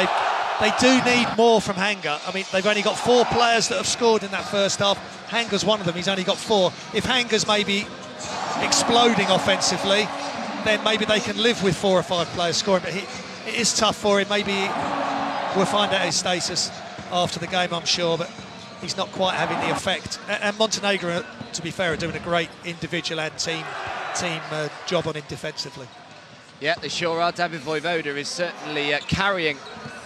they do need more from Hanga. I mean, they've only got 4 players that have scored in that first half. Hanga's one of them, he's only got 4. If Hanga's maybe exploding offensively, then maybe they can live with 4 or 5 players scoring, but it is tough for him. Maybe we'll find out his status after the game, I'm sure, but he's not quite having the effect. And Montenegro, to be fair, are doing a great individual and team job on him defensively.
Yeah, they sure are. David Vojvoda is certainly carrying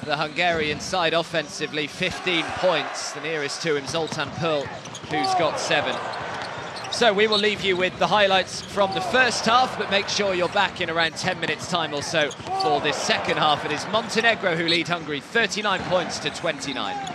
the Hungarian side offensively. 15 points, the nearest to him, Zoltan Pearl, who's got 7. So we will leave you with the highlights from the first half, but make sure you're back in around 10 minutes time or so for this second half. It is Montenegro who lead Hungary 39 points to 29.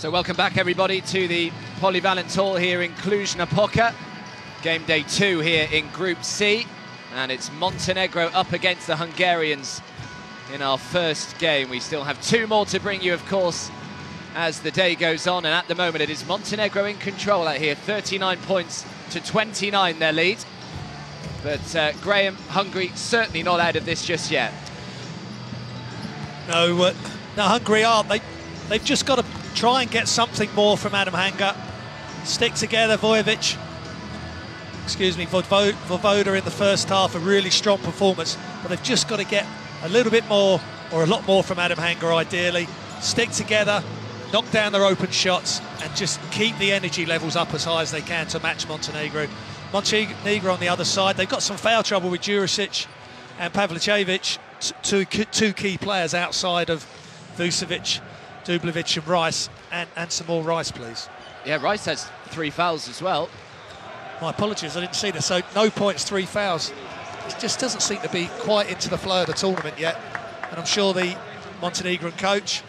So welcome back everybody to the Polyvalent Hall here in Cluj-Napoca. Game day 2 here in Group C, and it's Montenegro up against the Hungarians in our first game. We still have 2 more to bring you, of course, as the day goes on, and at the moment it is Montenegro in control out here, 39 points to 29 their lead. But Graham, Hungary certainly not out of this just yet.
No, Hungary aren't. They've just got to try and get something more from Adam Hanga. Stick together, Vojovic. Vojvoda in the first half, a really strong performance, but they've just got to get a little bit more, or a lot more from Adam Hanga ideally. Stick together, knock down their open shots, and just keep the energy levels up as high as they can to match Montenegro. Montenegro on the other side, they've got some foul trouble with Jurisic and Pavlicevic, two key players outside of Vucevic, Dublevic and Rice, and some more Rice, please.
Yeah, Rice has 3 fouls as well.
My apologies, I didn't see this. So no points, 3 fouls. It just doesn't seem to be quite into the flow of the tournament yet. And I'm sure the Montenegrin coach,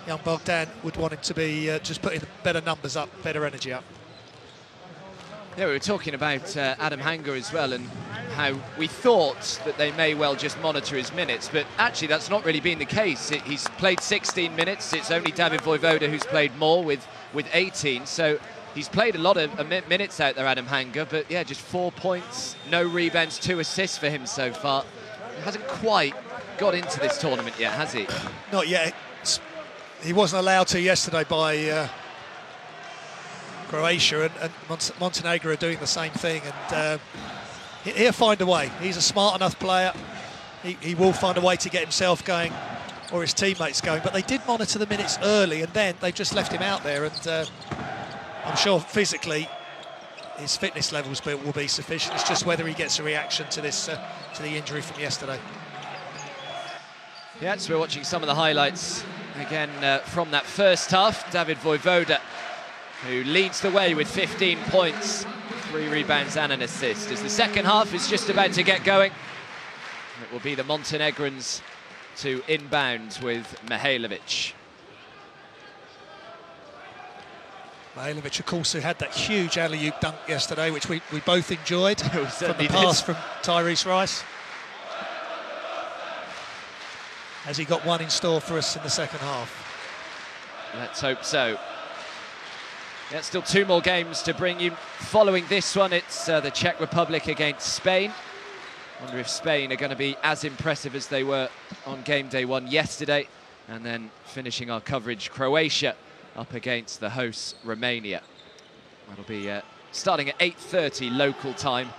young Bogdan, would want him to be just putting better numbers up, better energy up.
Yeah, we were talking about Adam Hanga as well, and how we thought that they may well just monitor his minutes, but actually that's not really been the case. He's played 16 minutes. It's only David Vojvoda who's played more with 18, so he's played a lot of minutes out there, Adam Hanga, but yeah, just 4 points, no rebounds, 2 assists for him so far. He hasn't quite got into this tournament yet, has he?
Not yet. He wasn't allowed to yesterday by Croatia, and Montenegro are doing the same thing, and he'll find a way. He's a smart enough player. He will find a way to get himself going, or his teammates going, but they did monitor the minutes early, and then they've just left him out there, and I'm sure physically his fitness levels will be sufficient. It's just whether he gets a reaction to this to the injury from yesterday.
Yeah, so we're watching some of the highlights again from that first half. David Vojvoda, who leads the way with 15 points, 3 rebounds and an assist. As the second half is just about to get going, it will be the Montenegrins to inbound with Mihailovic.
Mihailovic, of course, who had that huge alley-oop dunk yesterday, which we both enjoyed from the pass from Tyrese Rice. Has he got one in store for us in the second half?
Let's hope so. Yeah, still 2 more games to bring you. Following this one, it's the Czech Republic against Spain. Wonder if Spain are going to be as impressive as they were on game day 1 yesterday. And then finishing our coverage, Croatia up against the hosts, Romania. That'll be starting at 8:30 local time,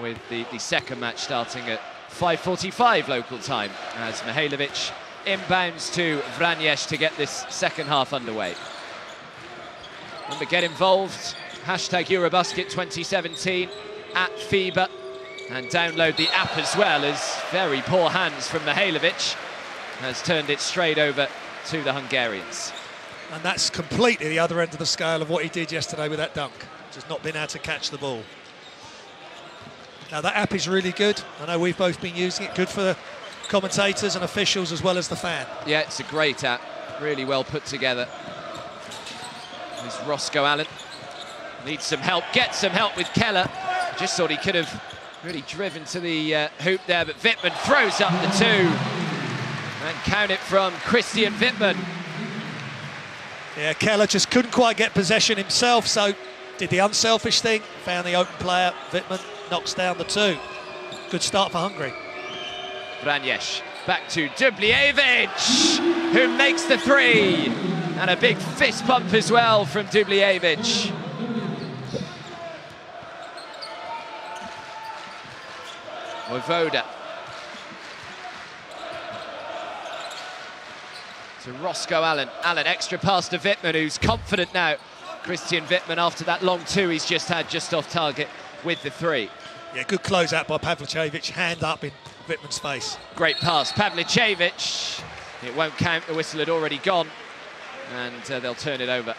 with the second match starting at 5:45 local time, as Mihailovic inbounds to Vranjes to get this second half underway. Remember, get involved, hashtag EuroBasket 2017 at FIBA, and download the app as well, as very poor hands from Mihailovic has turned it straight over to the Hungarians.
And that's completely the other end of the scale of what he did yesterday with that dunk. Just not been able to catch the ball. Now that app is really good. I know we've both been using it. Good for the commentators and officials as well as the fan.
Yeah, it's a great app. Really well put together. There's Roscoe Allen. Needs some help. Gets some help with Keller. Just thought he could have really driven to the hoop there, but Wittmann throws up the 2. And count it from Christian Wittmann.
Yeah, Keller just couldn't quite get possession himself, so did the unselfish thing, found the open player. Wittmann knocks down the 2. Good start for Hungary.
Vranjes back to Dubljevic, who makes the 3. And a big fist bump as well from Dubljevic. Vojvoda. To Roscoe Allen. Allen, extra pass to Wittmann, who's confident now. Christian Wittmann, after that long 2 he's just had, just off target with the 3.
Yeah, good closeout by Pavlicevic, hand up in Wittmann's face.
Great pass, Pavlicevic. It won't count, the whistle had already gone, and they'll turn it over.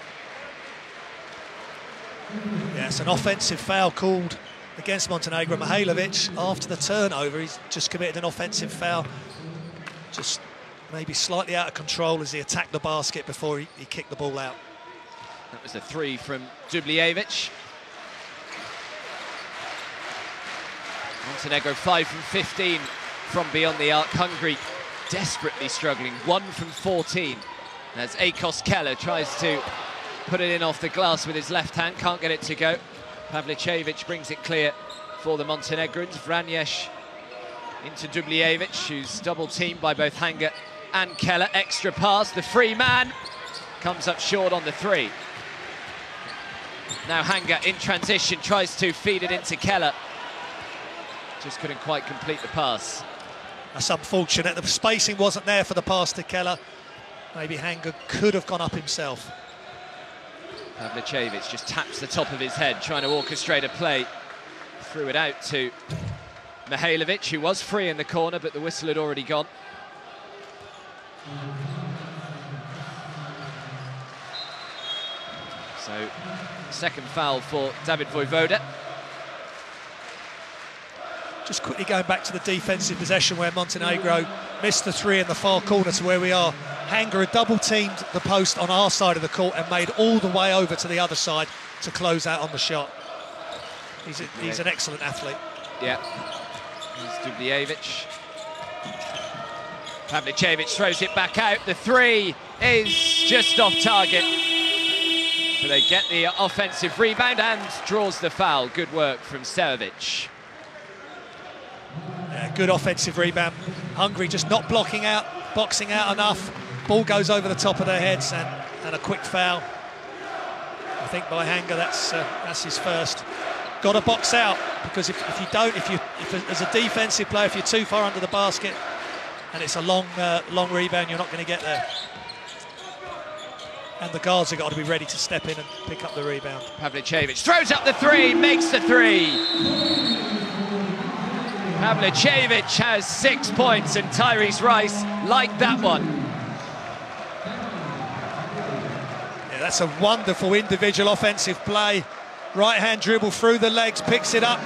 Yes, an offensive foul called against Montenegro. Mihailovic, after the turnover, he's just committed an offensive foul. Just maybe slightly out of control as he attacked the basket before he kicked the ball out.
That was a 3 from Dubljevic. Montenegro 5 from 15 from beyond the arc. Hungary desperately struggling, 1 from 14. As Akos Keller tries to put it in off the glass with his left hand, can't get it to go. Pavlicevic brings it clear for the Montenegrins. Vranjes into Dubljevic, who's double-teamed by both Hanger and Keller. Extra pass, the free man comes up short on the 3. Now Hanger in transition tries to feed it into Keller. Just couldn't quite complete the pass.
That's unfortunate. The spacing wasn't there for the pass to Keller. Maybe Hanger could have gone up himself.
Pavlicevic just taps the top of his head, trying to orchestrate a play. Threw it out to Mihailovic, who was free in the corner, but the whistle had already gone. So, second foul for David Vojvoda.
Just quickly going back to the defensive possession where Montenegro missed the 3 in the far corner to where we are. Hanger had double-teamed the post on our side of the court and made all the way over to the other side to close out on the shot. He's an excellent athlete. Yeah.
Here's Dubljevic. Pavlicevic throws it back out. The 3 is just off target. So they get the offensive rebound and draws the foul. Good work from Serovic.
Yeah, good offensive rebound. Hungary just not blocking out, boxing out enough. Ball goes over the top of their heads and a quick foul. I think by Hanger, that's his first. Got to box out, because if you don't, if as a defensive player, if you're too far under the basket and it's a long rebound, you're not going to get there. And the guards have got to be ready to step in and pick up the rebound.
Pavlicevic throws up the 3, makes the 3. Pavlicevic has 6 points and Tyrese Rice liked that one.
Yeah, that's a wonderful individual offensive play. Right-hand dribble through the legs, picks it up,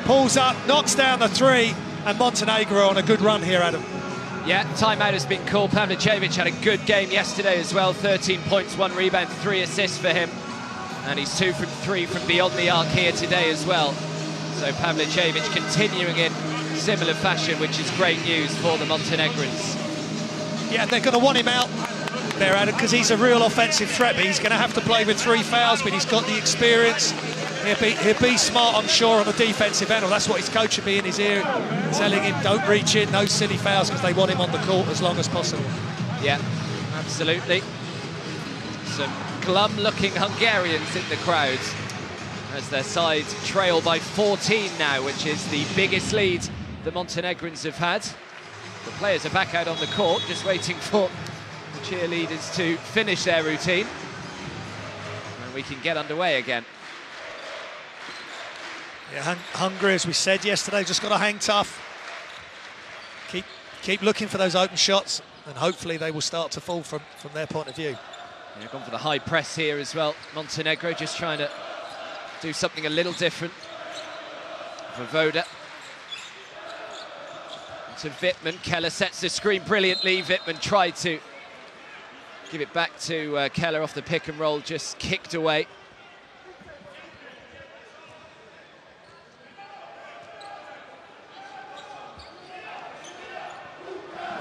pulls up, knocks down the 3, and Montenegro on a good run here, Adam.
Yeah, timeout has been called. Pavlicevic had a good game yesterday as well. 13 points, 1 rebound, 3 assists for him. And he's 2 from 3 from beyond the arc here today as well. So Pavlicevic continuing in similar fashion, which is great news for the Montenegrins.
Yeah, they're going to want him out there, Adam, because he's a real offensive threat, but he's going to have to play with 3 fouls, but he's got the experience. He'll be smart, I'm sure, on the defensive end. Or that's what his coach will be in his ear, telling him, don't reach in, no silly fouls, because they want him on the court as long as possible.
Yeah, absolutely. Some glum-looking Hungarians in the crowd as their side trail by 14 now, which is the biggest lead the Montenegrins have had. The players are back out on the court, just waiting for the cheerleaders to finish their routine. And we can get underway again.
Yeah, Hungary, as we said yesterday, just got to hang tough. Keep looking for those open shots, and hopefully they will start to fall from their point of view.
Yeah, gone for the high press here as well. Montenegro just trying to do something a little different. Vojvoda. To Wittmann. Keller sets the screen brilliantly. Wittmann tried to give it back to Keller off the pick and roll, just kicked away.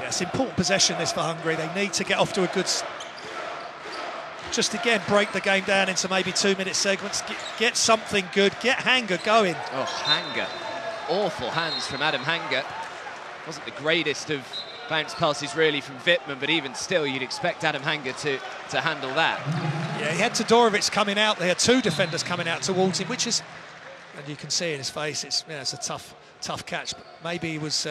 Yeah, it's important possession this for Hungary. They need to get off to a good... Just again, break the game down into maybe 2-minute segments. Get something good. Get Hanger going.
Oh, Hanger. Awful hands from Adam Hanger. Wasn't the greatest of bounce passes really from Wittmann, but even still you'd expect Adam Hanger to handle that.
Yeah, he had Todorovic coming out. They had 2 defenders coming out towards him, which is, and you can see in his face, it's a tough catch, but maybe he was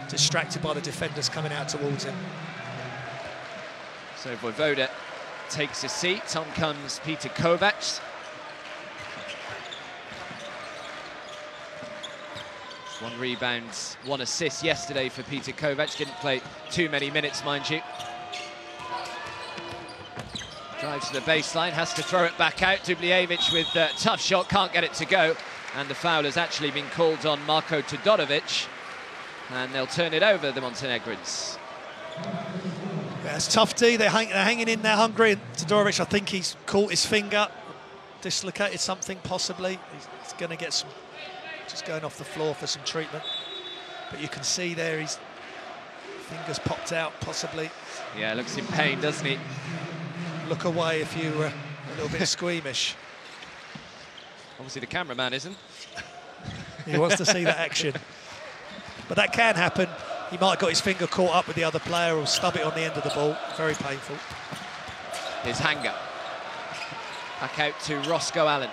distracted by the defenders coming out towards him.
So Vojvoda takes a seat. On comes Peter Kovacs. 1 rebound, 1 assist yesterday for Peter Kovacs. Didn't play too many minutes, mind you. Drives to the baseline, has to throw it back out. Dubljevic with a tough shot, can't get it to go. And the foul has actually been called on Marko Todorovic. And they'll turn it over, the Montenegrins.
Yeah, it's tough D. They're hanging in there, Hungary. And Todorovic, I think he's caught his finger, dislocated something possibly. He's going to get some, just going off the floor for some treatment. But you can see there his fingers popped out, possibly.
Yeah, looks in pain, doesn't he?
Look away if you were a little bit squeamish.
Obviously the cameraman isn't.
He wants to see that action. But that can happen. He might have got his finger caught up with the other player or stub it on the end of the ball. Very painful.
Here's Hanger. Back out to Roscoe Allen.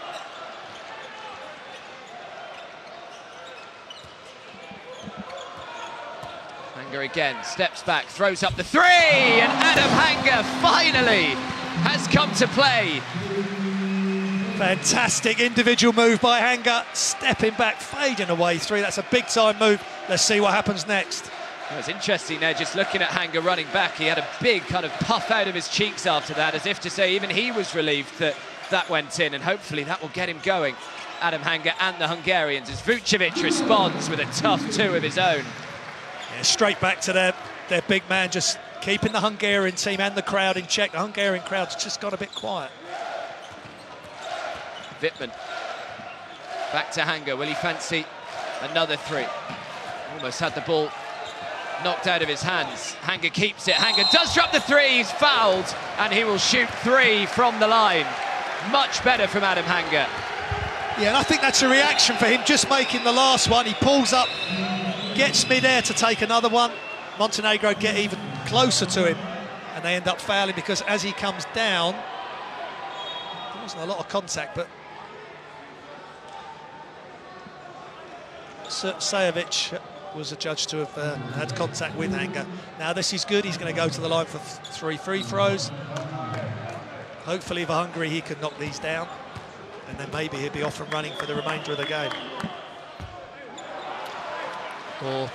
Hanger again, steps back, throws up the three, and Adam Hanger finally has come to play.
Fantastic individual move by Hanger, stepping back, fading away three. That's a big-time move. Let's see what happens next.
It was interesting there, just looking at Hanger running back. He had a big kind of puff out of his cheeks after that, as if to say even he was relieved that that went in, and hopefully that will get him going, Adam Hanger and the Hungarians, as Vucevic responds with a tough two of his own.
Yeah, straight back to their big man, just keeping the Hungarian team and the crowd in check. The Hungarian crowd's just got a bit quiet.
Wittmann back to Hanger. Will he fancy another three? Almost had the ball knocked out of his hands. Hanger keeps it. Hanger does drop the three. He's fouled, and he will shoot three from the line. Much better from Adam Hanger.
Yeah, and I think that's a reaction for him just making the last one. He pulls up, gets midair to take another one. Montenegro get even closer to him, and they end up fouling because as he comes down, there wasn't a lot of contact, but Sajovic was adjudged to have had contact with Hanger. Now this is good. He's going to go to the line for three free throws. Hopefully for Hungary he can knock these down, and then maybe he'll be off and running for the remainder of the game. Or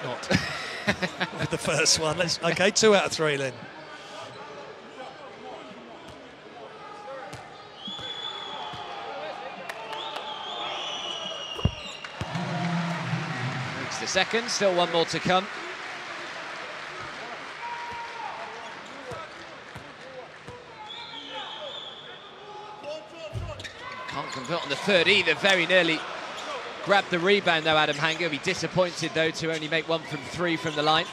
not. With the first one. Okay, 2 out of 3 then.
Makes the second, still one more to come. Can't convert on the third either, very nearly grabbed the rebound though, Adam Hanger. Be disappointed though to only make 1 from 3 from the line.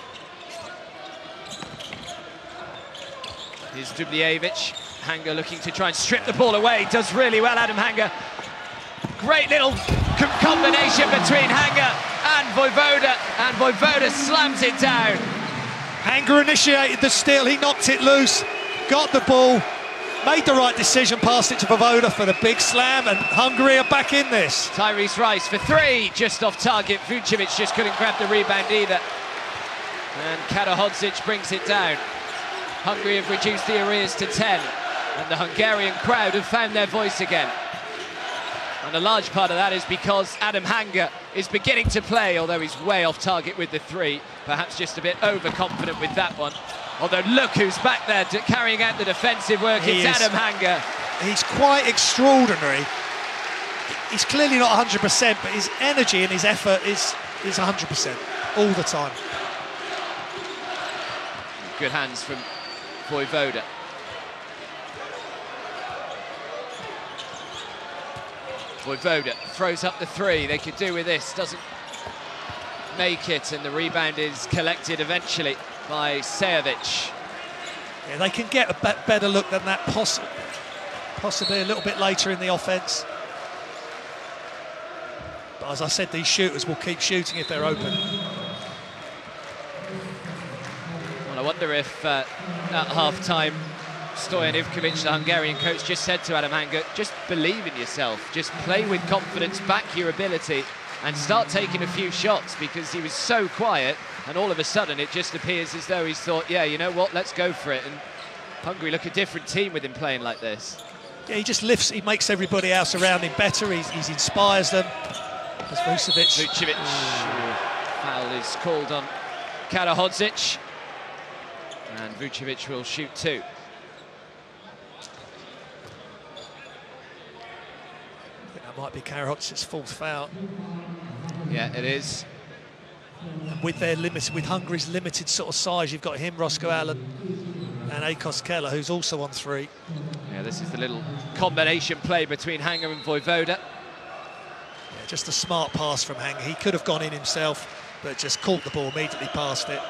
Here's Dubljevic. Hanger looking to try and strip the ball away. Does really well, Adam Hanger. Great little combination between Hanger and Vojvoda, and Vojvoda slams it down.
Hanger initiated the steal, he knocked it loose, got the ball, made the right decision, passed it to Vojvoda for the big slam, and Hungary are back in this.
Tyrese Rice for 3, just off target. Vucevic just couldn't grab the rebound either. And Karahodzic brings it down. Hungary have reduced the arrears to 10, and the Hungarian crowd have found their voice again. And a large part of that is because Adam Hanger is beginning to play, although he's way off target with the 3. Perhaps just a bit overconfident with that one. Although look who's back there carrying out the defensive work. It's Adam Hanger.
He's quite extraordinary. He's clearly not 100%, but his energy and his effort is 100% all the time.
Good hands from Vojvoda. Vojvoda throws up the 3. They could do with this. Doesn't make it, and the rebound is collected eventually by Sajovic.
Yeah, they can get a better look than that, possibly a little bit later in the offence. But as I said, these shooters will keep shooting if they're open.
Well, I wonder if at half-time, Stojan Ivkovic, the Hungarian coach, just said to Adam Hanger, just believe in yourself, just play with confidence, back your ability, and start taking a few shots, because he was so quiet, and all of a sudden it just appears as though he's thought, yeah, you know what, let's go for it. And Hungary look a different team with him playing like this.
Yeah, he just lifts, he makes everybody else around him better, he inspires them. As
Vucevic. Foul is called on Karahodzic, and Vucevic will shoot 2.
Might be Karahodzic's 4th foul.
Yeah, it is.
And with Hungary's limited sort of size, you've got him, Roscoe Allen, and Akos Keller, who's also on 3.
Yeah, this is the little combination play between Hanger and Vojvoda.
Yeah, just a smart pass from Hanger. He could have gone in himself, but just caught the ball, immediately passed it.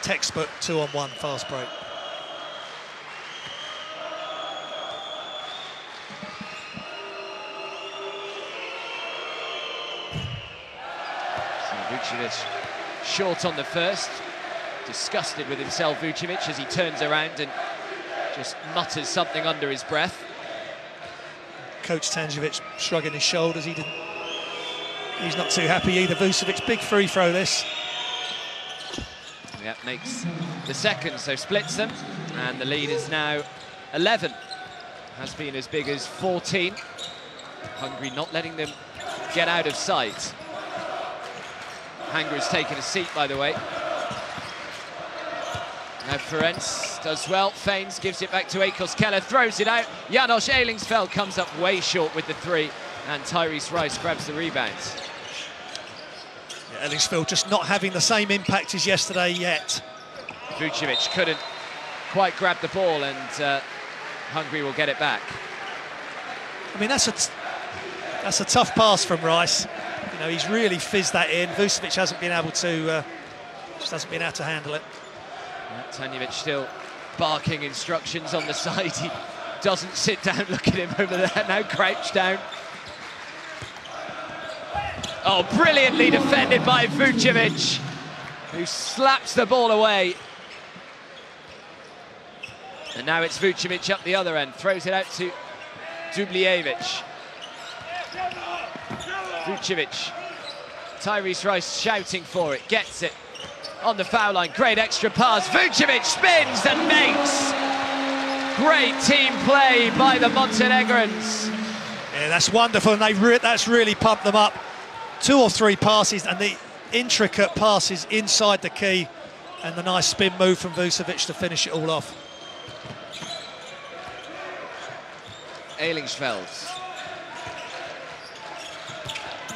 Textbook 2-on-1 fast break.
So Vucevic short on the first. Disgusted with himself, Vucevic, as he turns around and just mutters something under his breath.
Coach Tanjevic shrugging his shoulders. He's not too happy either. Vucevic, big free throw this.
Yeah, makes the second, so splits them, and the lead is now 11. Has been as big as 14. Hungary not letting them get out of sight. Hanger has taken a seat, by the way. Now Ferenc does well, feigns, gives it back to Akos Keller, throws it out. Janos Eilingsfeld comes up way short with the 3, and Tyrese Rice grabs the rebound.
Yeah, Eilingsfeld just not having the same impact as yesterday yet.
Vucevic couldn't quite grab the ball, and Hungary will get it back.
I mean, that's a tough pass from Rice. You know, he's really fizzed that in. Vucevic hasn't been able to, just hasn't been able to handle it.
Tanjevic still barking instructions on the side. He doesn't sit down. Look at him over there, now crouched down. Oh, brilliantly defended by Vucevic, who slaps the ball away. And now it's Vucevic up the other end, throws it out to Dubljevic. Vucevic, Tyrese Rice shouting for it, gets it. On the foul line, great extra pass. Vucevic spins and makes. Great team play by the Montenegrins.
Yeah, that's wonderful, and that's really pumped them up. 2 or 3 passes, and the intricate passes inside the key, and the nice spin move from Vucevic to finish it all off.
Eilingsfeld.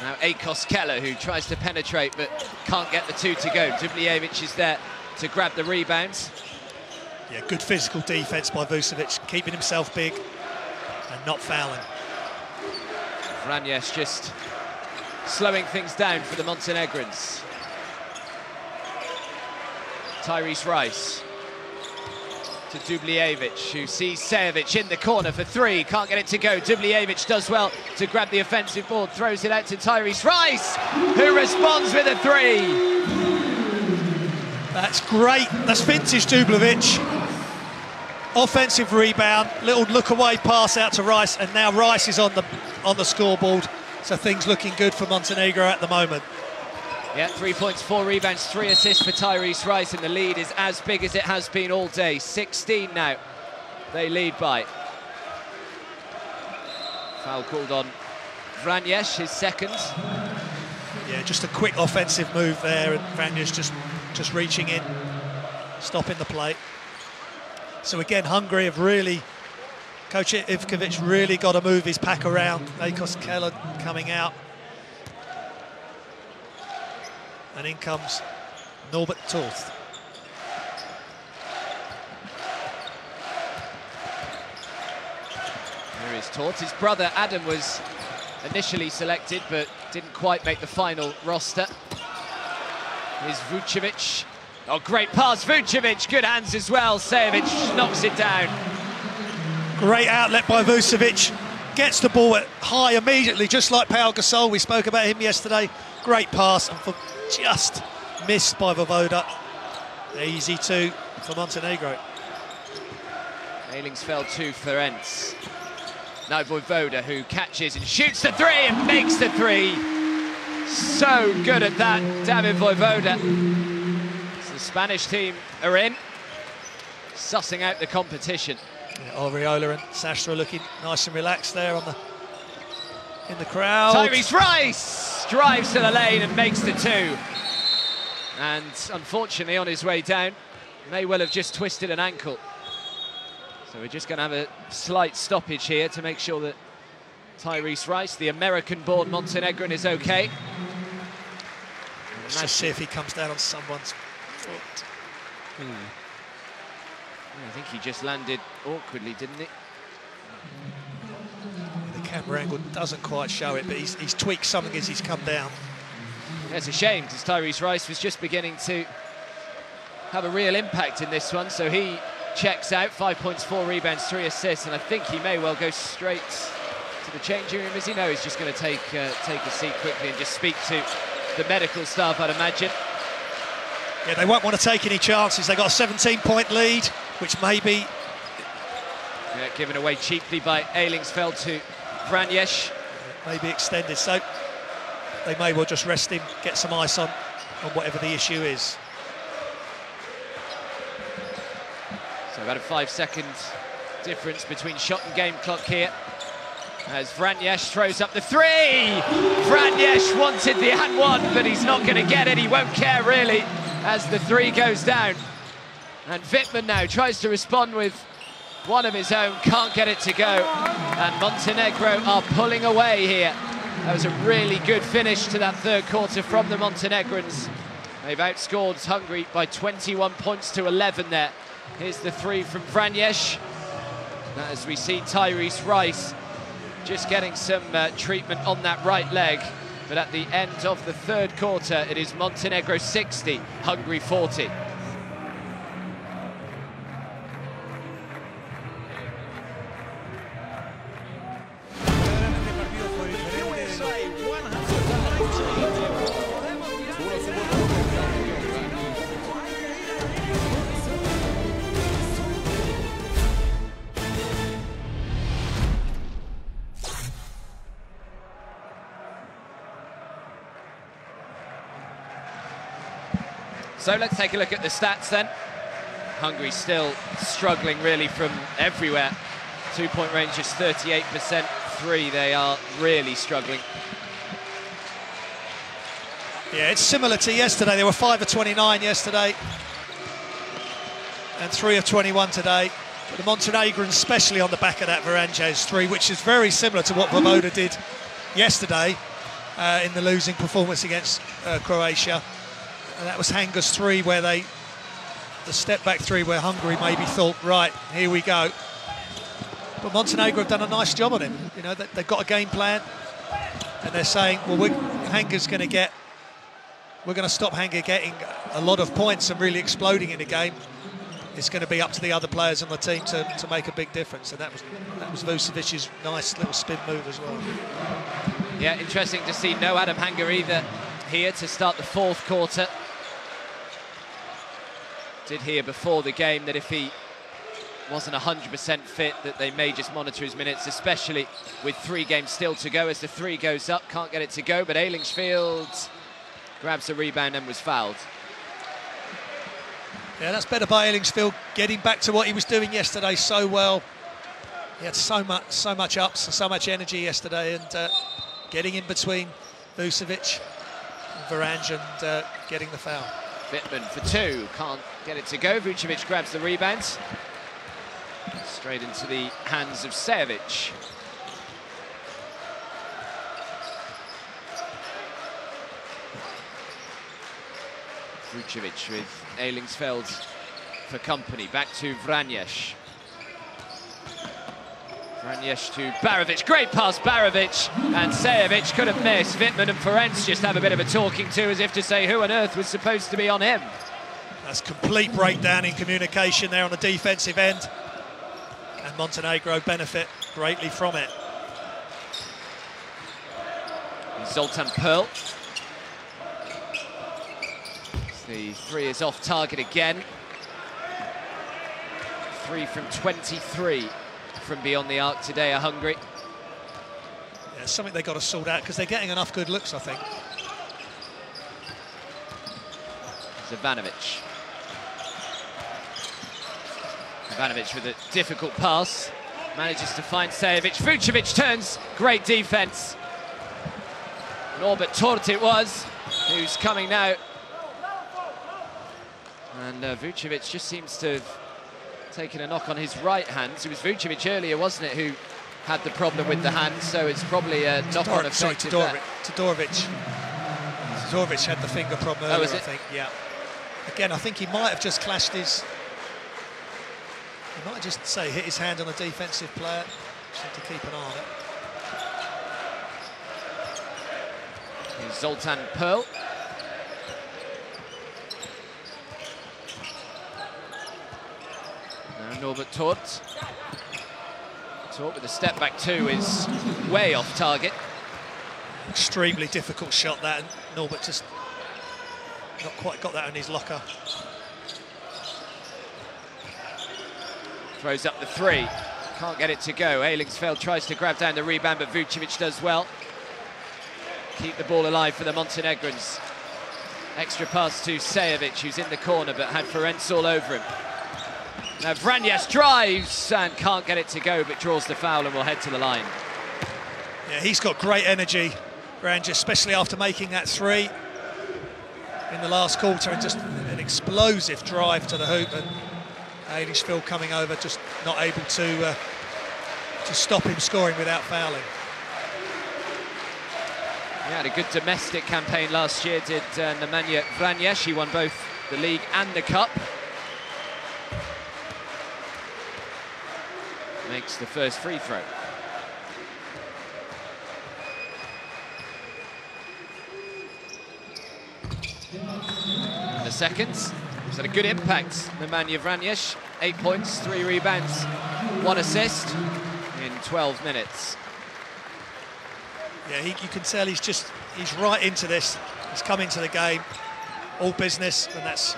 Now Akos Keller, who tries to penetrate but can't get the 2 to go. Dubljevic is there to grab the rebounds.
Yeah, good physical defence by Vucevic, keeping himself big and not fouling.
Vranjes just slowing things down for the Montenegrins. Tyrese Rice to Dubljevic, who sees Sejovic in the corner for 3, can't get it to go. Dubljevic does well to grab the offensive board, throws it out to Tyrese Rice, who responds with a 3.
That's great, that's vintage Dubljevic. Offensive rebound, little look away pass out to Rice, and now Rice is on the scoreboard, so things looking good for Montenegro at the moment.
Yeah, 3 points, 4 rebounds, 3 assists for Tyrese Rice, and the lead is as big as it has been all day. 16 now, they lead by. Foul called on Vranjes, his second.
Yeah, just a quick offensive move there, and Vranjes just reaching in, stopping the play. So again, Hungary have really, Coach Ivkovic really got to move his pack around. Akos Keller coming out. And in comes Norbert Toth.
Here is Toth. His brother Adam was initially selected but didn't quite make the final roster. Here's Vucevic. Oh, great pass, Vucevic, good hands as well. Sejovic knocks it down.
Great outlet by Vucevic. Gets the ball high immediately, just like Pau Gasol. We spoke about him yesterday. Great pass, and for just missed by Vojvoda. Easy 2 for Montenegro.
Eilingsfeld to Ferenc. Now Vojvoda, who catches and shoots the 3 and makes the 3. So good at that, David Vojvoda. So the Spanish team are in, sussing out the competition.
Yeah, Oriola and Sastra looking nice and relaxed there in the crowd.
Tyrese Rice drives to the lane and makes the 2. And unfortunately, on his way down, may well have just twisted an ankle. So we're just going to have a slight stoppage here to make sure that Tyrese Rice, the American-born Montenegrin, is okay.
Let's just see if he comes down on someone's foot.
I think he just landed awkwardly, didn't he?
The camera angle doesn't quite show it, but he's tweaked something as he's come down.
Yeah, it's a shame, because Tyrese Rice was just beginning to have a real impact in this one, so he checks out, 5 points, 4 rebounds, 3 assists, and I think he may well go straight to the changing room, as he knows he's just going to take a seat quickly and just speak to the medical staff, I'd imagine.
Yeah, they won't want to take any chances. They've got a 17-point lead, which may be...
Yeah, given away cheaply by Ailingsfeld to Vranjes.
Maybe extended, so they may well just rest him, get some ice on whatever the issue is.
So about a 5-second difference between shot and game clock here. As Vranjes throws up the three! Vranjes wanted the and one, but he's not going to get it. He won't care, really, as the three goes down. And Wittmann now tries to respond with one of his own, can't get it to go. And Montenegro are pulling away here. That was a really good finish to that third quarter from the Montenegrins. They've outscored Hungary by 21 points to 11 there. Here's the three from Vranjes. As we see Tyrese Rice just getting some treatment on that right leg. But at the end of the third quarter, it is Montenegro 60, Hungary 40. So let's take a look at the stats then. Hungary still struggling really from everywhere. 2-point range is 38%, 3 they are really struggling.
Yeah, it's similar to yesterday. They were 5 of 29 yesterday and 3 of 21 today. But the Montenegrins, especially on the back of that Vranjes three, which is very similar to what Voboda did yesterday in the losing performance against Croatia. And that was Hanger's three, where the step back three, where Hungary maybe thought, right, here we go. But Montenegro have done a nice job on him. You know, they've got a game plan, and they're saying, well, we're going to stop Hanger getting a lot of points and really exploding in the game. It's going to be up to the other players on the team to make a big difference, and that was Vucevic's nice little spin move as well.
Yeah, interesting to see no Adam Hanger either here to start the fourth quarter. Did hear before the game that if he wasn't 100% fit, that they may just monitor his minutes, especially with 3 games still to go. As the three goes up, can't get it to go, but Ailingsfeld grabs the rebound and was fouled.
Yeah, that's better by Ailingsfeld, getting back to what he was doing yesterday so well. He had so much ups and so much energy yesterday, and getting in between Vucevic and Vranjes and getting the foul.
Wittmann for 2, can't get it to go. Vucevic grabs the rebound. Straight into the hands of Sejovic. Vucevic with Ailingsfeld for company. Back to Vranjes. Vranjes to Barovic. Great pass, Barovic. And Sejovic couldn't miss. Wittmann and Ferenc just have a bit of a talking to, as if to say who on earth was supposed to be on him. That's
complete breakdown in communication there on the defensive end. And Montenegro benefit greatly from it.
Zoltan Pearl. The three is off target again. 3 from 23 from beyond the arc today are Hungary.
Yeah, something they've got to sort out, because they're getting enough good looks, I think.
Ivanovic. Ivanovic with a difficult pass. Manages to find Sejovic. Vucevic turns. Great defence. Norbert Tort it was, who's coming now. And Vucevic just seems to have taken a knock on his right hand. So it was Vucevic earlier, wasn't it, who had the problem with the hand, so it's probably a knock-on effect.
Todorovic. Todorovic had the finger problem earlier, I think. Yeah. Again, I think he might have just clashed his He might just say hit his hand on a defensive player. Just have to keep an eye on it.
Here's Zoltan Pearl. Now Norbert Tort. Tort with a step back two is way off target.
Extremely difficult shot that, and Norbert just not quite got that in his locker.
Throws up the three, can't get it to go. Eilingsfeld tries to grab down the rebound, but Vucevic does well. Keep the ball alive for the Montenegrins. Extra pass to Sejovic, who's in the corner, but had Ferenc all over him. Now Vranjes drives and can't get it to go, but draws the foul and will head to the line.
Yeah, he's got great energy, Vranjes, especially after making that three in the last quarter, and just an explosive drive to the hoop, and Eilingsfeld coming over, just not able to stop him scoring without fouling.
He had a good domestic campaign last year, did Nemanja Vranjes. He won both the league and the cup. Makes the first free throw. And the seconds. He's had a good impact, Nemanja Vranjes. 8 points, 3 rebounds, 1 assist in 12 minutes.
Yeah, you can tell he's right into this. He's come into the game, all business, and that's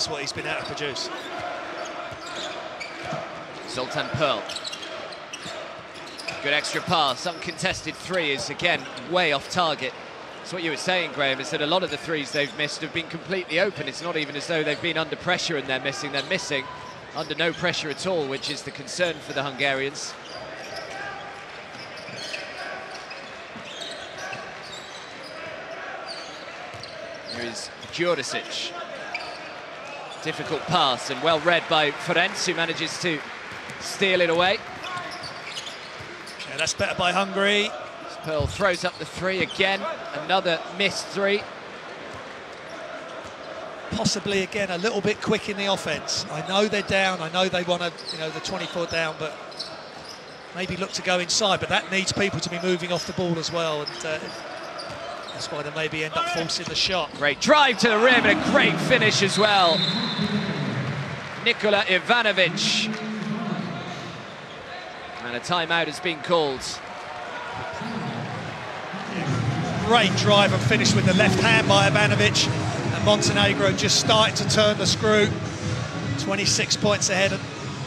what he's been able to produce.
Zoltan Pearl. Good extra pass, uncontested three is again way off target. That's what you were saying, Graham, is that a lot of the threes they've missed have been completely open. It's not even as though they've been under pressure and they're missing under no pressure at all, which is the concern for the Hungarians. Here is Djuricic. Difficult pass and well read by Ferenc, who manages to steal it away.
Yeah, that's better by Hungary.
Pearl throws up the three again, another missed three.
Possibly again a little bit quick in the offense. I know they're down, I know they want to, the 24 down, but maybe look to go inside, but that needs people to be moving off the ball as well, and that's why they maybe end up forcing the shot.
Great drive to the rim and a great finish as well. Nikola Ivanovic. And a timeout has been called.
Great drive and finish with the left hand by Ivanovic, and Montenegro just starting to turn the screw. 26 points ahead, and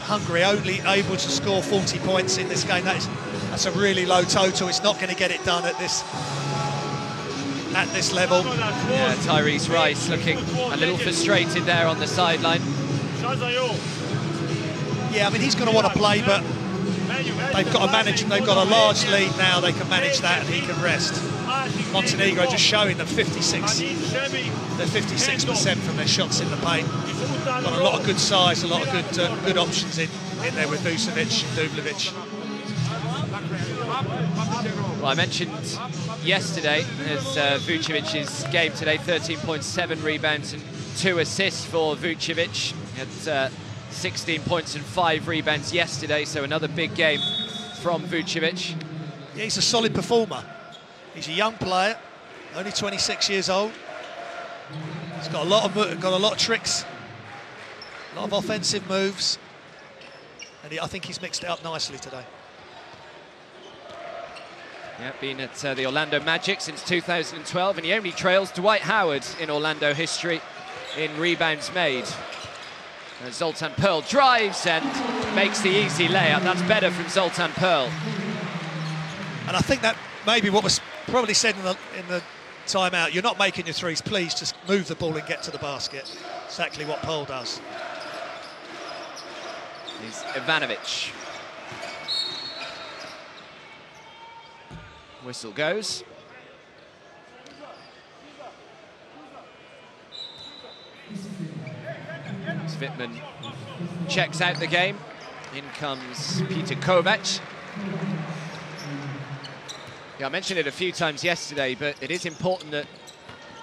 Hungary only able to score 40 points in this game. That's a really low total. It's not going to get it done at this level.
Yeah, Tyrese Rice looking a little frustrated there on the sideline.
Yeah, I mean, he's going to want to play, but they've got to manage. They've got a large lead now. They can manage that, and he can rest. Montenegro just showing them 56% from their shots in the paint. Got a lot of good size, a lot of good options in there with Vucevic and Dublevic.
Well, I mentioned yesterday as Vucevic's game today, 13.7 rebounds and 2 assists for Vucevic. Had 16 points and 5 rebounds yesterday, so another big game from Vucevic.
Yeah, he's a solid performer. He's a young player, only 26 years old. He's got a lot of tricks, a lot of offensive moves, and I think he's mixed it up nicely today.
Yeah, been at the Orlando Magic since 2012, and he only trails Dwight Howard in Orlando history in rebounds made. And Zoltan Pearl drives and makes the easy layup. That's better from Zoltan Pearl.
And I think that maybe what was probably said in the timeout, you're not making your threes, please just move the ball and get to the basket. Exactly what Pearl does.
Here's Ivanovic. Whistle goes. Svitman checks out the game. In comes Peter Kovac. Yeah, I mentioned it a few times yesterday, but it is important that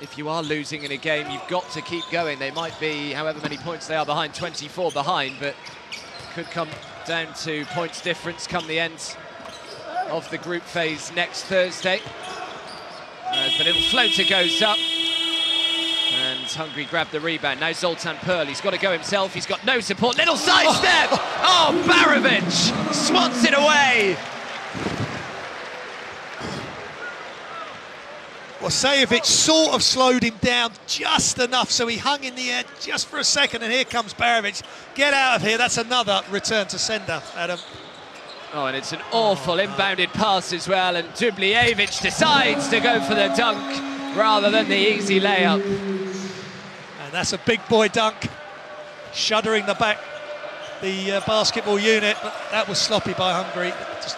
if you are losing in a game, you've got to keep going. They might be, however many points they are behind, 24 behind, but could come down to points difference come the end of the group phase next Thursday. As the little floater goes up, and Hungary grab the rebound. Now Zoltan Perl, he's got to go himself, he's got no support. Little sidestep! Oh, Barovic swats it away!
Well, Sajovic sort of slowed him down just enough, so he hung in the air just for a second, and here comes Barovic. Get out of here, that's another return to sender, Adam.
Oh, and it's an awful inbounded pass as well, and Dubljevic decides to go for the dunk rather than the easy layup.
And that's a big boy dunk, shuddering the basketball unit, but that was sloppy by Hungary.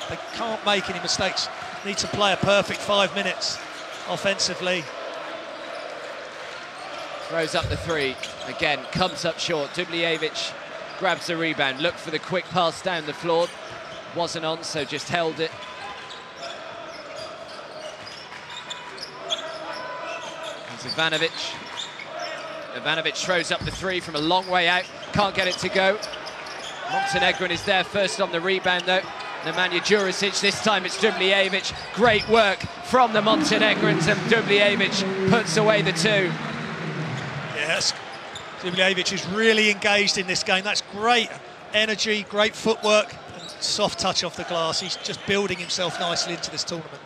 They can't make any mistakes. Need to play a perfect 5 minutes offensively.
Throws up the three, again, comes up short. Dubljevic grabs the rebound, looked for the quick pass down the floor. Wasn't on, so just held it. Comes Ivanovic. Ivanovic throws up the three from a long way out, can't get it to go. Montenegro is there first on the rebound though. Nemanja Jurisic, this time it's Dubljevic. Great work from the Montenegrins, and Dubljevic puts away the two.
Yes, Dubljevic is really engaged in this game. That's great energy, great footwork, and soft touch off the glass. He's just building himself nicely into this tournament.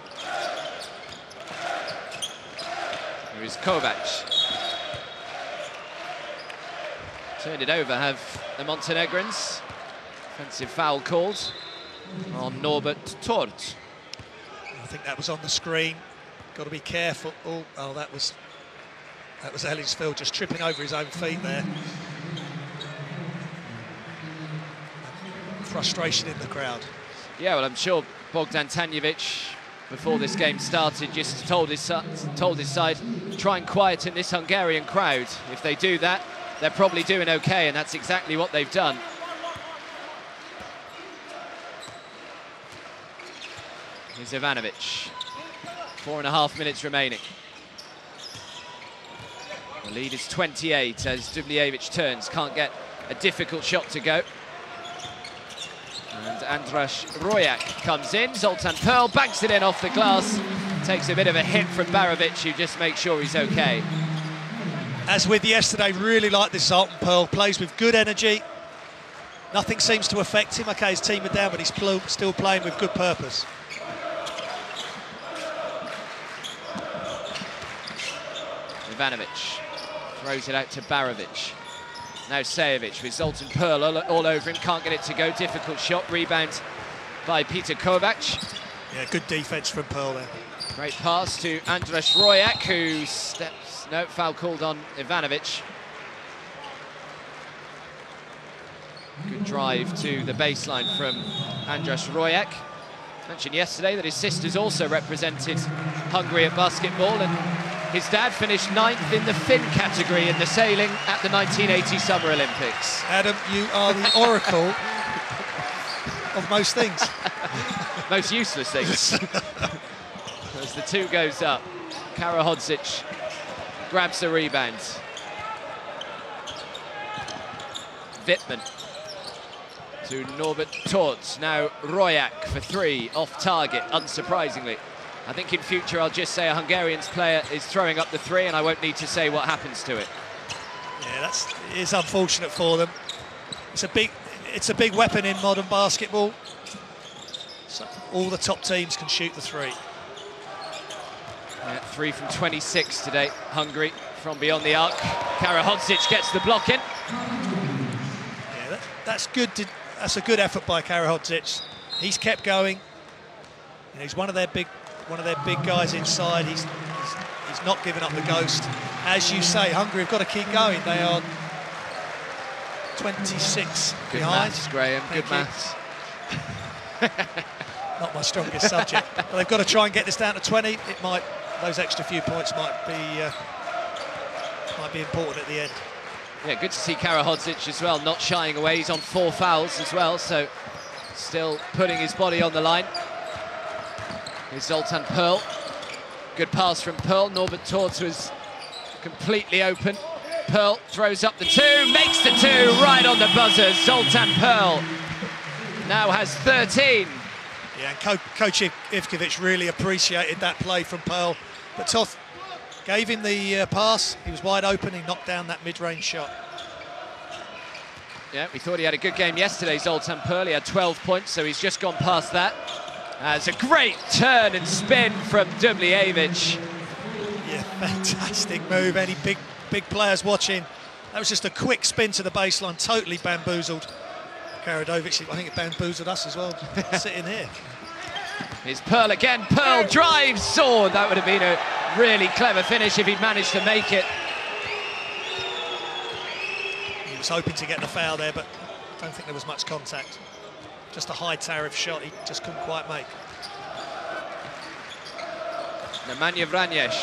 Here is Kovac. Turned it over, have the Montenegrins. Offensive foul called on Norbert Tort.
I think that was on the screen. Got to be careful. Oh, that was Ellisfield just tripping over his own feet there. Frustration in the crowd.
Yeah, well, I'm sure Bogdan Tanjevic, before this game started, just told his side, try and quieten this Hungarian crowd. If they do that, they're probably doing okay, and that's exactly what they've done. Here's Ivanovic. 4.5 minutes remaining. The lead is 28 as Dubljevic turns, can't get a difficult shot to go. And Andras Rojak comes in. Zoltan Perl banks it in off the glass. Takes a bit of a hit from Barovic, who just makes sure he's okay.
As with yesterday, really like this Zoltan Perl. Plays with good energy. Nothing seems to affect him. Okay, his team are down, but he's still playing with good purpose.
Ivanovic throws it out to Barovic. Now Sajovic with Zoltan Perl all over him, can't get it to go. Difficult shot, rebound by Peter Kovac.
Yeah, good defence from Perl there.
Great pass to Andras Rojak, who steps... No, foul called on Ivanovic. Good drive to the baseline from Andras Rojak. Mentioned yesterday that his sisters also represented Hungary at basketball, and his dad finished 9th in the Finn category in the sailing at the 1980 Summer Olympics.
Adam, you are the oracle of most things.
Most useless things. As the two goes up, Karahodzic grabs the rebound. Wittmann to Norbert Tort. Now Rojak for three, off target, unsurprisingly. I think in future I'll just say a Hungarian player is throwing up the three and I won't need to say what happens to it.
Yeah, it is unfortunate for them. It's a big weapon in modern basketball. So all the top teams can shoot the three.
Yeah, 3 from 26 today, Hungary from beyond the arc. Karahodzic gets the block in.
Yeah, that's good. That's a good effort by Karahodzic. He's kept going. You know, he's one of their big guys inside. He's not giving up the ghost. As you say, Hungary have got to keep going. They are 26
good
behind.
Maths, Graham. Good maths.
Not my strongest subject. But they've got to try and get this down to 20. Those extra few points might be important at the end.
Yeah, good to see Karahodzic as well, not shying away. He's on 4 fouls as well, so still putting his body on the line. Here's Zoltan Perl. Good pass from Perl. Norbert Tort was completely open. Pearl throws up the two, makes the two, right on the buzzer. Zoltan Pearl now has 13.
Yeah, and Coach Ivkovic really appreciated that play from Pearl. But Toth gave him the pass, he was wide open, he knocked down that mid-range shot.
Yeah, we thought he had a good game yesterday, Zoltan Pearl. He had 12 points, so he's just gone past that. It's a great turn and spin from Dubljevic.
Yeah, fantastic move. Any big players watching, that was just a quick spin to the baseline, totally bamboozled Karadovic. I think it bamboozled us as well, sitting here.
Here's Pearl again. Pearl drives, sword. That would have been a really clever finish if he'd managed to make it.
He was hoping to get the foul there, but I don't think there was much contact. Just a high tariff shot he just couldn't quite make.
Nemanja Vranjes.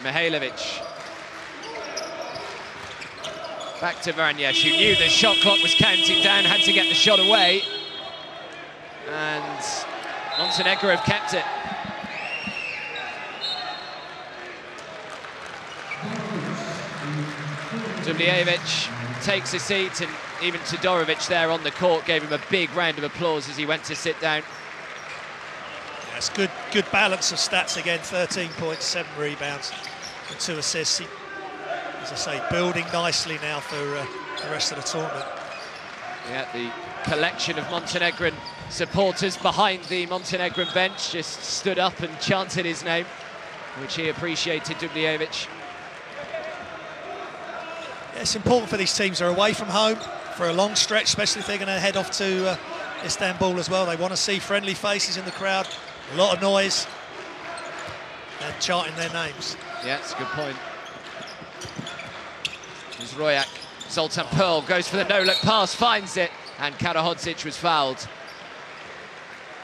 Mihailovic. Back to Vranjes, who knew the shot clock was counting down, had to get the shot away. And Montenegro have kept it. Dubljevic takes a seat, and even Todorovic there on the court gave him a big round of applause as he went to sit down.
That's good balance of stats again. 13 points, 7 rebounds and 2 assists. He, as I say, building nicely now for the rest of the tournament. Yeah,
the collection of Montenegrin supporters behind the Montenegrin bench just stood up and chanted his name, which he appreciated, Dubljevic.
It's important for these teams. They're away from home for a long stretch, especially if they're going to head off to Istanbul as well. They want to see friendly faces in the crowd, a lot of noise, and chanting their names.
Yeah, that's a good point. Here's Royak. Zoltan Pearl goes for the no-look pass, finds it, and Karahodzic was fouled.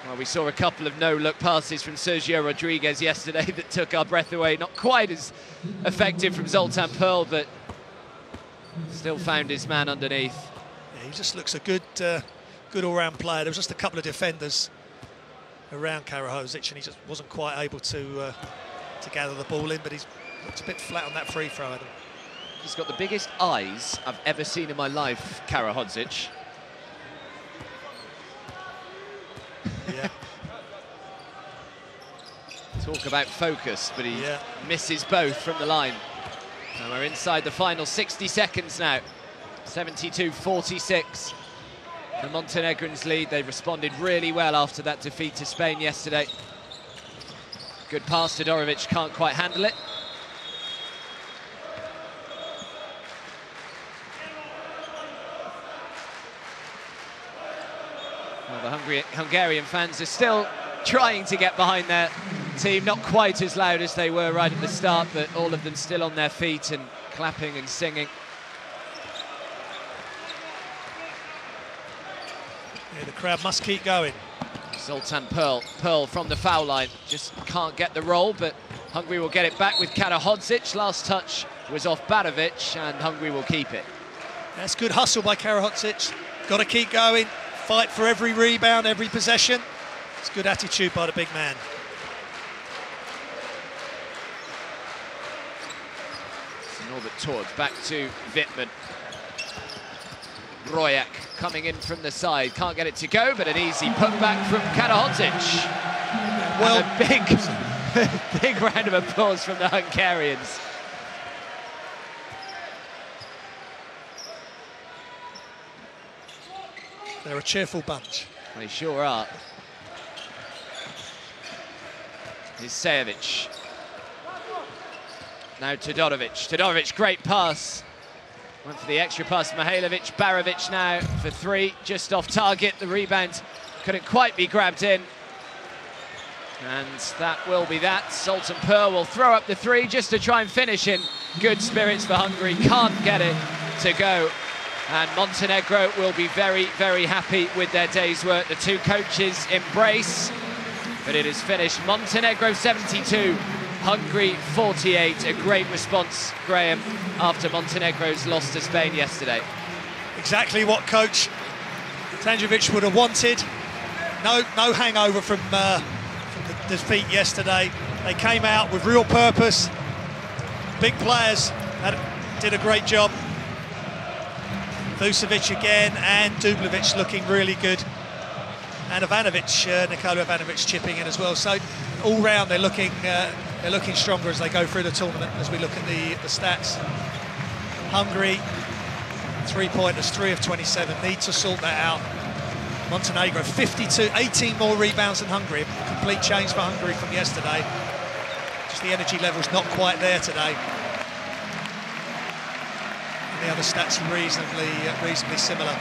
Well, we saw a couple of no-look passes from Sergio Rodriguez yesterday that took our breath away. Not quite as effective from Zoltan Pearl, but still found his man underneath.
Yeah, he just looks a good all-round player. There was just a couple of defenders around Karahodzic, and he just wasn't quite able to gather the ball in, but he's looked a bit flat on that free throw, Adam.
He's got the biggest eyes I've ever seen in my life, Karahodzic.
Yeah.
Talk about focus, but he misses both from the line. And we're inside the final 60 seconds now. 72-46. The Montenegrins lead. They responded really well after that defeat to Spain yesterday. Good pass to Todorovic, can't quite handle it. Well, the Hungarian fans are still trying to get behind their team, not quite as loud as they were right at the start, but all of them still on their feet and clapping and singing.
Yeah, the crowd must keep going.
Zoltan Pearl from the foul line, just can't get the roll, but Hungary will get it back with Karahodzic. Last touch was off Barovic, and Hungary will keep it.
That's good hustle by Karahodzic. Got to keep going, fight for every rebound, every possession. It's good attitude by the big man.
Norbert Tord back to Wittmann. Royak coming in from the side, can't get it to go, but an easy putback from Karahodzic. Well, and a big round of applause from the Hungarians.
They're a cheerful bunch.
They sure are. Here's Sejovic. Now Todorovic. Todorovic, great pass. Went for the extra pass, Mihailovic. Barovic now for 3, just off target. The rebound couldn't quite be grabbed in. And that will be that. Zoltan Pearl will throw up the 3 just to try and finish in good spirits for Hungary. Can't get it to go. And Montenegro will be very, very happy with their day's work. The two coaches embrace, but it is finished. Montenegro 72, Hungary 48. A great response, Graham, after Montenegro's loss to Spain yesterday.
Exactly what Coach Tanjevic would have wanted. No hangover from the defeat yesterday. They came out with real purpose. Big players did a great job. Vucevic again, and Dubljevic looking really good. And Ivanovic, Nikola Ivanovic chipping in as well. So all round they're looking stronger as they go through the tournament, as we look at the stats. Hungary, three-pointers, 3 of 27, need to sort that out. Montenegro, 52, 18 more rebounds than Hungary. A complete change for Hungary from yesterday. Just the energy level's not quite there today. And the other stats are reasonably similar.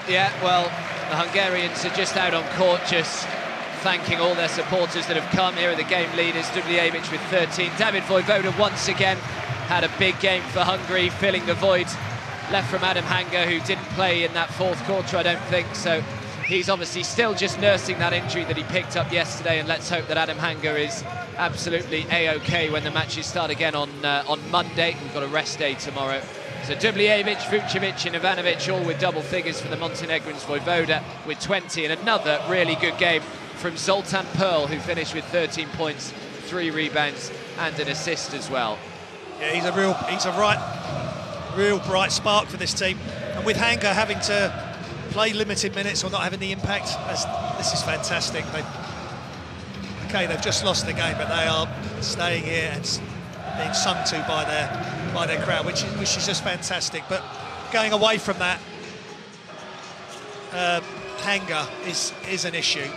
Yeah, well, the Hungarians are just out on court, just thanking all their supporters that have come. Here are the game leaders, Dubljevic with 13. David Vojvoda once again had a big game for Hungary, filling the void left from Adam Hanga, who didn't play in that fourth quarter, I don't think. So he's obviously still just nursing that injury that he picked up yesterday, and let's hope that Adam Hanga is absolutely A-OK when the matches start again on Monday. We've got a rest day tomorrow. So Dubljevic, Vucevic and Ivanovic all with double figures for the Montenegrins. Vojvoda with 20, and another really good game from Zoltan Pearl, who finished with 13 points, 3 rebounds and an assist as well.
Yeah, he's a real bright spark for this team. And with Hanga having to play limited minutes or not having the impact, this is fantastic. They've just lost the game, but they are staying here and being sung to by their crowd, which is just fantastic. But going away from that, Hanga is an issue.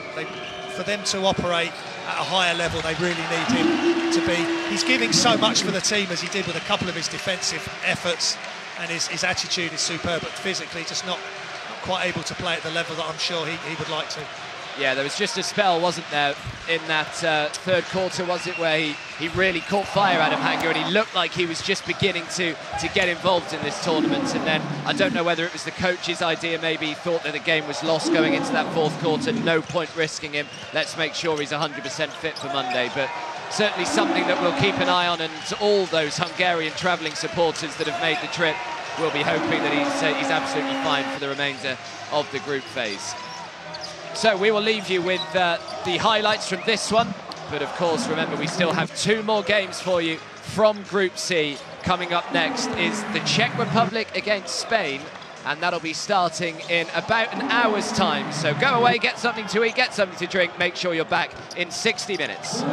For them to operate at a higher level, they really need him to be. He's giving so much for the team, as he did with a couple of his defensive efforts, and his attitude is superb, but physically just not quite able to play at the level that I'm sure he would like to.
Yeah, there was just a spell, wasn't there, in that third quarter, was it, where he really caught fire, Adam Hanga, and he looked like he was just beginning to get involved in this tournament. And then I don't know whether it was the coach's idea, maybe he thought that the game was lost going into that fourth quarter, no point risking him, let's make sure he's 100% fit for Monday. But certainly something that we'll keep an eye on, and all those Hungarian travelling supporters that have made the trip will be hoping that he's absolutely fine for the remainder of the group phase. So we will leave you with the highlights from this one, but of course remember we still have 2 more games for you from Group C. Coming up next is the Czech Republic against Spain, and that'll be starting in about an hour's time. So go away, get something to eat, get something to drink, make sure you're back in 60 minutes.